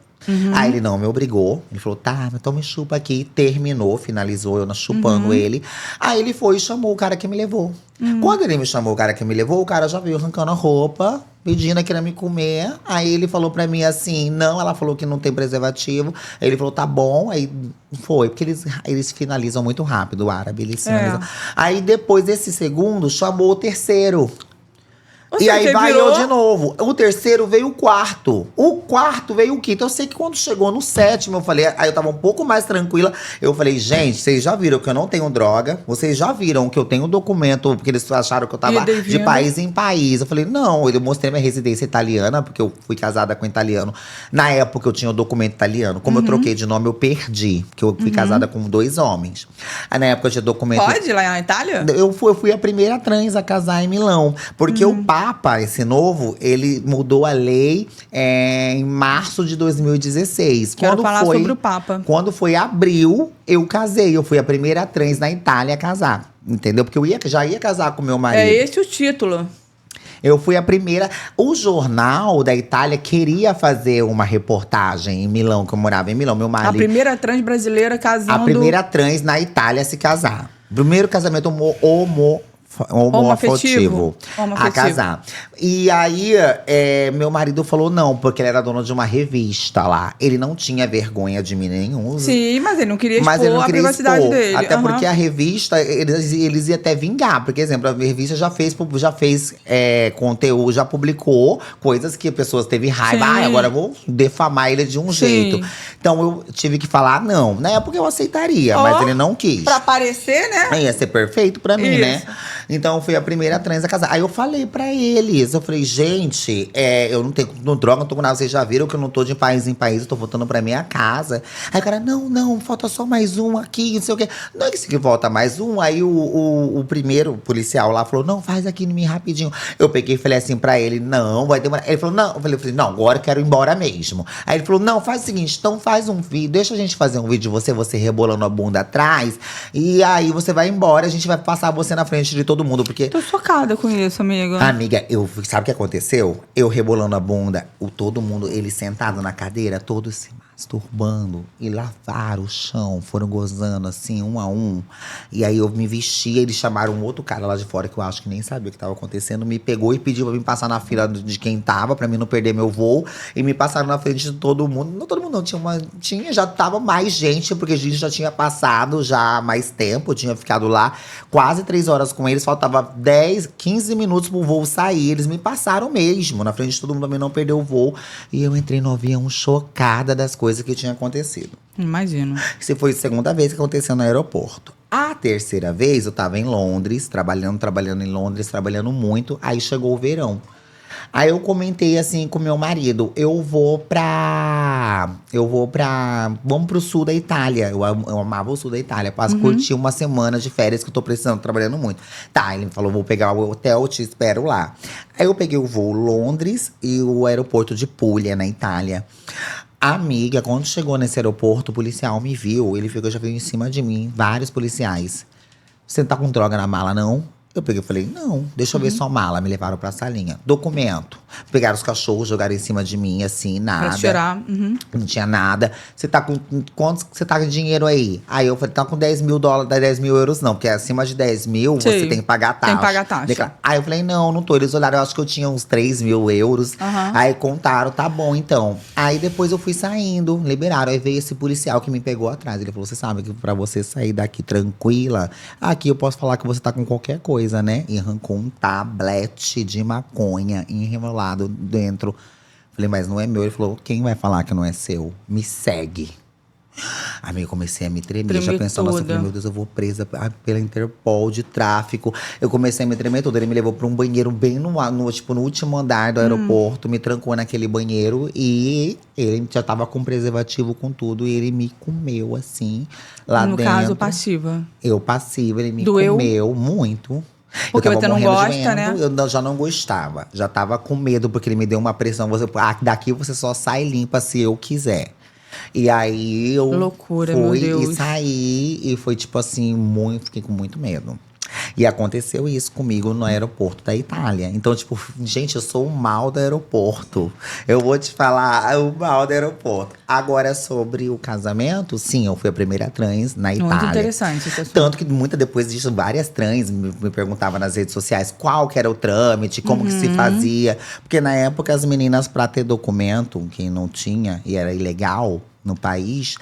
Aí ele não me obrigou, ele falou, tá, então me chupa aqui. Terminou, finalizou eu chupando ele. Aí ele foi e chamou o cara que me levou. Quando ele me chamou o cara que me levou, o cara já veio arrancando a roupa, pedindo que ia me comer. Aí ele falou pra mim assim, não, ela falou que não tem preservativo. Aí ele falou, tá bom, aí foi. Porque eles finalizam muito rápido, o árabe, eles finalizam. Aí depois desse segundo, chamou o terceiro. E aí vai eu de novo. O terceiro veio o quarto. O quarto veio o quinto. Eu sei que quando chegou no sétimo, eu falei… Aí eu tava um pouco mais tranquila. Eu falei, gente, vocês já viram que eu não tenho droga? Vocês já viram que eu tenho documento… Porque eles acharam que eu tava de país em país. Eu falei, não. Eu mostrei minha residência italiana, porque eu fui casada com um italiano. Na época eu tinha o documento italiano. Como eu troquei de nome, eu perdi. Porque eu fui casada com 2 homens. Aí na época eu tinha documento… Pode ir lá na Itália? Eu fui a primeira trans a casar em Milão. Porque o Papa, esse novo, ele mudou a lei em março de 2016. Quero falar sobre o Papa. Quando foi abril, eu casei. Eu fui a primeira trans na Itália a casar. Entendeu? Porque eu já ia casar com meu marido. É esse o título. Eu fui a primeira… O jornal da Itália queria fazer uma reportagem em Milão, que eu morava em Milão. Meu marido… A primeira trans brasileira casando… A primeira trans na Itália a se casar. Primeiro casamento homoafetivo a Homoafetivo. casar. E aí, meu marido falou não, porque ele era dono de uma revista lá. Ele não tinha vergonha de mim nenhum. Sim, mas ele não queria Mas expor ele não a queria privacidade expor, dele. até Aham. porque a revista, eles iam até vingar. Porque, exemplo, a revista já fez conteúdo, já publicou coisas que as pessoas teve raiva. Sim. Ah, agora eu vou defamar ele de um Sim. jeito. Então eu tive que falar não. Na época eu aceitaria, Ó, mas ele não quis. Pra aparecer, né? Ia ser perfeito pra mim, né? Isso. Então foi a primeira trans a casar. Aí eu falei pra eles, eu falei, gente, eu não tenho droga, não tô com nada. Vocês já viram que eu não tô de país em país, eu tô voltando pra minha casa. Aí o cara, não, falta só mais um aqui, não sei o quê. Não é que volta mais um. Aí o primeiro policial lá falou, não, faz aqui em mim rapidinho. Eu peguei e falei assim pra ele, não, vai demorar. Ele falou, não. Eu falei, não, agora eu quero ir embora mesmo. Aí ele falou, não, faz o seguinte, então faz um vídeo, deixa a gente fazer um vídeo de você rebolando a bunda atrás. E aí você vai embora, a gente vai passar você na frente de todo mundo, porque… Tô chocada com isso, amiga. Amiga, sabe o que aconteceu? Eu rebolando a bunda, todo mundo, ele sentado na cadeira, todos se masturbando e lavaram o chão, foram gozando assim, um a um. E aí eu me vesti, eles chamaram um outro cara lá de fora, que eu acho que nem sabia o que tava acontecendo, me pegou e pediu pra mim passar na fila de quem tava, pra mim não perder meu voo. E me passaram na frente de todo mundo. Não todo mundo não, já tava mais gente, porque a gente já tinha passado já há mais tempo, eu tinha ficado lá quase 3 horas com eles, faltava 10, 15 minutos pro voo sair. Eles me passaram mesmo, na frente de todo mundo, pra mim não perder o voo. E eu entrei no avião chocada das coisas que tinha acontecido. Imagino. Isso foi a segunda vez que aconteceu no aeroporto. A terceira vez, eu tava em Londres, trabalhando em Londres, trabalhando muito. Aí chegou o verão. Aí eu comentei assim com meu marido, vamos pro sul da Itália. Eu amava o sul da Itália, quase curti uma semana de férias que eu tô precisando, trabalhando muito. Tá, ele me falou, vou pegar o hotel, te espero lá. Aí eu peguei o voo Londres e o aeroporto de Puglia, na Itália. Amiga, quando chegou nesse aeroporto, o policial me viu, ele já veio em cima de mim, vários policiais. Você não tá com droga na mala, não? Eu peguei e falei, não, deixa eu ver sua mala. Me levaram pra salinha. Documento. Pegaram os cachorros, jogaram em cima de mim, assim, nada. Pra tirar. Não tinha nada. Você tá com… Quanto você tá com dinheiro aí? Aí eu falei, tá com 10 mil dólares, 10 mil euros não. Porque acima de 10 mil, Sim. você tem que pagar taxa. Tem que pagar taxa. Aí eu falei, não tô. Eles olharam, eu acho que eu tinha uns 3 mil euros. Aí contaram, tá bom, então. Aí depois eu fui saindo, liberaram. Aí veio esse policial que me pegou atrás. Ele falou, você sabe que pra você sair daqui tranquila, aqui eu posso falar que você tá com qualquer coisa, né? E arrancou um tablete de maconha enrolado dentro. Falei, mas não é meu. Ele falou, quem vai falar que não é seu? Me segue. Aí eu comecei a me tremer, já pensando assim, falei, meu Deus, eu vou presa pela Interpol de tráfico. Eu comecei a me tremer todo. Ele me levou pra um banheiro bem no último andar do aeroporto, me trancou naquele banheiro e ele já tava com preservativo, com tudo, e ele me comeu assim, lá dentro. No caso, passiva. Eu passiva, ele me Doeu? comeu muito. Porque eu tava você não morrendo de gosta, medo, né? Eu já não gostava. Já tava com medo, porque ele me deu uma pressão. Daqui você só sai limpa se eu quiser. E aí eu Loucura, fui meu Deus. e saí. E foi tipo assim, fiquei com muito medo. E aconteceu isso comigo no aeroporto da Itália. Então, tipo, gente, eu sou o mal do aeroporto. Eu vou te falar, o mal do aeroporto. Agora, sobre o casamento, sim, eu fui a primeira trans na Itália. Muito interessante. Pessoal. Tanto que depois disso, várias trans me perguntavam nas redes sociais qual que era o trâmite, como que se fazia. Porque na época, as meninas, pra ter documento, quem não tinha e era ilegal no país,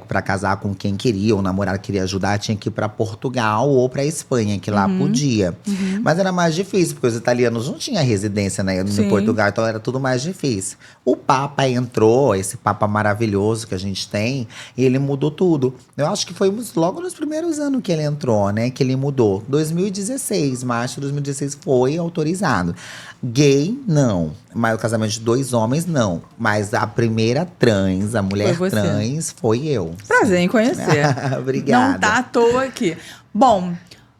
para casar com quem queria, o namorado queria ajudar, tinha que ir para Portugal ou para Espanha, que lá podia. Mas era mais difícil, porque os italianos não tinham residência, né, Sim. em Portugal, então era tudo mais difícil. O Papa entrou, esse Papa maravilhoso que a gente tem, e ele mudou tudo. Eu acho que foi logo nos primeiros anos que ele entrou, né, que ele mudou. 2016, março de 2016 foi autorizado. Gay, não. Mas o casamento de 2 homens, não. Mas a primeira trans, a mulher trans, foi eu. Prazer em conhecer. Obrigada. Não tá à toa aqui. Bom,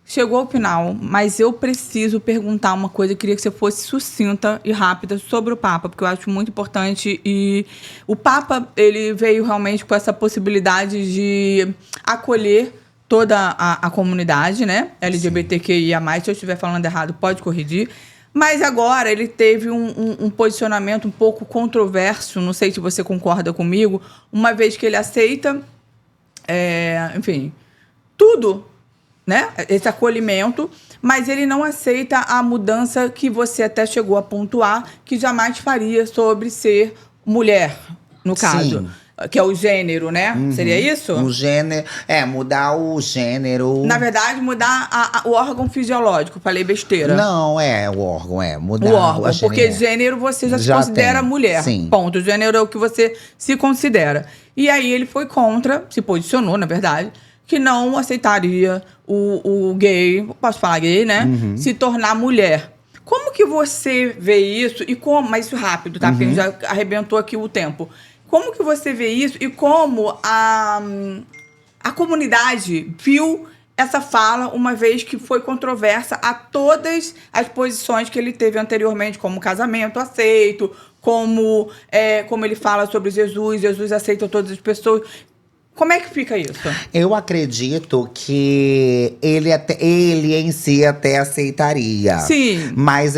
chegou ao final, mas eu preciso perguntar uma coisa. Eu queria que você fosse sucinta e rápida sobre o Papa, porque eu acho muito importante. E o Papa, ele veio realmente com essa possibilidade de acolher toda a comunidade, né? LGBTQIA+. Se eu estiver falando errado, pode corrigir. Mas agora ele teve um posicionamento um pouco controverso, não sei se você concorda comigo, uma vez que ele aceita, enfim, tudo né? Esse acolhimento, mas ele não aceita a mudança que você até chegou a pontuar, que jamais faria sobre ser mulher, no caso. Sim. Que é o gênero, né? Seria isso? O gênero. Mudar o gênero. Na verdade, mudar o órgão fisiológico. Falei besteira. Não, o órgão, mudar o órgão, a porque gênero você já se considera tem, mulher. sim. Ponto. O gênero é o que você se considera. E aí ele foi contra, se posicionou, na verdade, que não aceitaria o gay, posso falar gay, né? Se tornar mulher. Como que você vê isso e como... Mas isso rápido, tá? Porque já arrebentou aqui o tempo. Como que você vê isso e como a comunidade viu essa fala, uma vez que foi controversa a todas as posições que ele teve anteriormente, como casamento aceito, como ele fala sobre Jesus aceita todas as pessoas. Como é que fica isso? Eu acredito que ele em si até aceitaria. Sim. Mas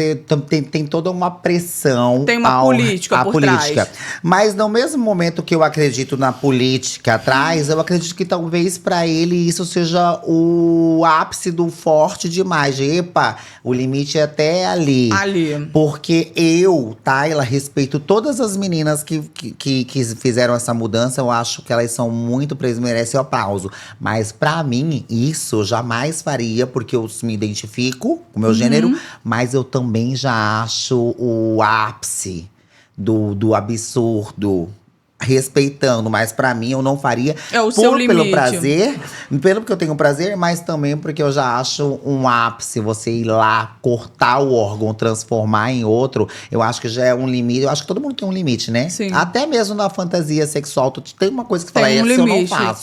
tem toda uma pressão. Tem uma política por trás. Mas no mesmo momento que eu acredito na política atrás, eu acredito que talvez para ele isso seja o ápice do forte demais. Epa, o limite é até ali. Porque eu, Tayla, respeito todas as meninas que fizeram essa mudança. Eu acho que elas são muito merecem o aplauso. Mas pra mim, isso eu jamais faria, porque eu me identifico com o meu gênero, mas eu também já acho o ápice do absurdo. Respeitando, mas pra mim eu não faria. Seu limite. Pelo prazer, porque eu tenho prazer, mas também porque eu já acho um ápice você ir lá, cortar o órgão, transformar em outro. Eu acho que já é um limite. Eu acho que todo mundo tem um limite, né? Sim. Até mesmo na fantasia sexual, tem uma coisa que fala, limite, eu não faço.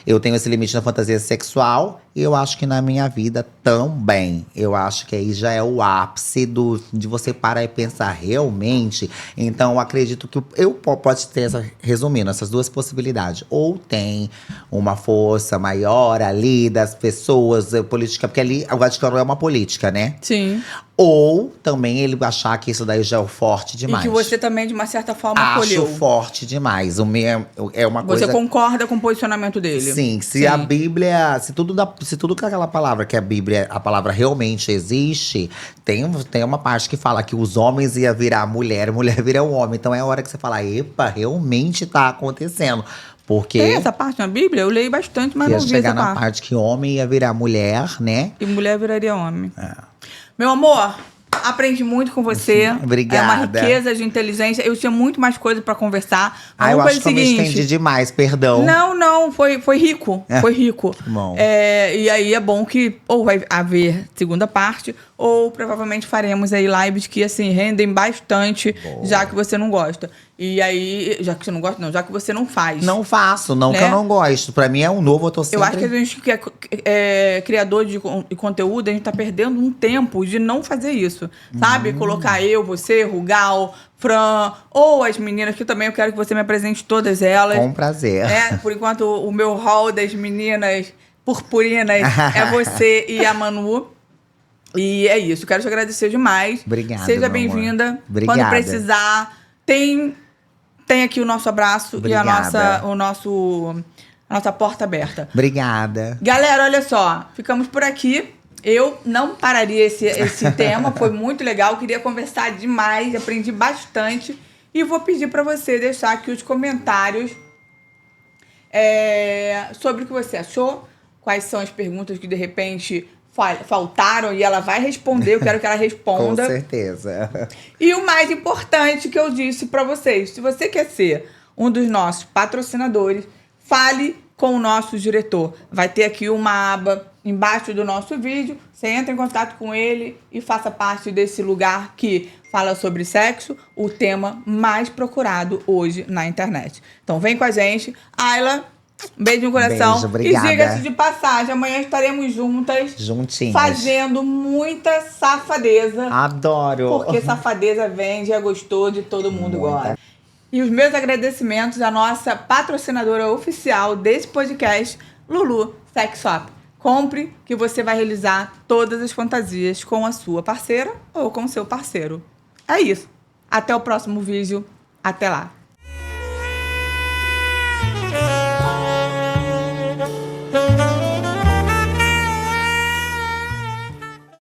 Eu tenho esse limite na fantasia sexual e eu acho que na minha vida também. Eu acho que aí já é o ápice de você parar e pensar realmente. Então eu acredito que pode ter resumindo, essas duas possibilidades. Ou tem uma força maior ali das pessoas, política, porque ali o Vaticano é uma política, né? Sim. Ou também ele achar que isso daí já é forte demais. E que você também, de uma certa forma, acolheu. Acho forte demais. O meu é uma coisa… Você concorda com o posicionamento dele? Sim. A Bíblia… Se tudo que aquela palavra, que a Bíblia, a palavra realmente existe… Tem uma parte que fala que os homens iam virar mulher virar um homem. Então é a hora que você fala, epa, realmente tá acontecendo. Porque tem essa parte na Bíblia? Eu leio bastante, mas não vi essa parte. Ia chegar na parte que homem ia virar mulher, né? E mulher viraria homem. Meu amor, aprendi muito com você. Obrigada. É uma riqueza de inteligência. Eu tinha muito mais coisa pra conversar. Eu acho que eu me estendi demais, perdão. Não, foi rico. Foi rico. Bom. E aí é bom que ou vai haver segunda parte, ou provavelmente faremos aí lives que, assim, rendem bastante, já que você não gosta. E aí, já que você não gosta, não, já que você não faz. Não faço, não, né? Que eu não gosto. Pra mim é um novo, eu tô sempre… Eu acho que a gente que é criador de conteúdo, a gente tá perdendo um tempo de não fazer isso, sabe? Colocar eu, você, Rugal, Fran, ou as meninas, que também eu quero que você me apresente todas elas. Com prazer. Por enquanto, o meu hall das meninas purpurinas é você e a Manu. E é isso, quero te agradecer demais. Obrigada. Seja bem-vinda. Obrigada. Quando precisar, tem aqui o nosso abraço. Obrigada. E a nossa porta aberta. Obrigada. Galera, olha só, ficamos por aqui. Eu não pararia esse tema, foi muito legal, queria conversar demais, aprendi bastante. E vou pedir para você deixar aqui os comentários sobre o que você achou, quais são as perguntas que de repente faltaram e ela vai responder, eu quero que ela responda. Com certeza. E o mais importante que eu disse para vocês, se você quer ser um dos nossos patrocinadores, fale com o nosso diretor. Vai ter aqui uma aba embaixo do nosso vídeo, você entra em contato com ele e faça parte desse lugar que fala sobre sexo, o tema mais procurado hoje na internet. Então vem com a gente. Ayla, um beijo no coração. Beijo, obrigada. E diga-se de passagem, amanhã estaremos juntas. Juntinhas. Fazendo muita safadeza. Adoro. Porque safadeza vende, é gostoso e todo mundo gosta. E os meus agradecimentos à nossa patrocinadora oficial desse podcast, Lulu Sex Shop. Compre que você vai realizar todas as fantasias com a sua parceira ou com o seu parceiro. É isso. Até o próximo vídeo. Até lá.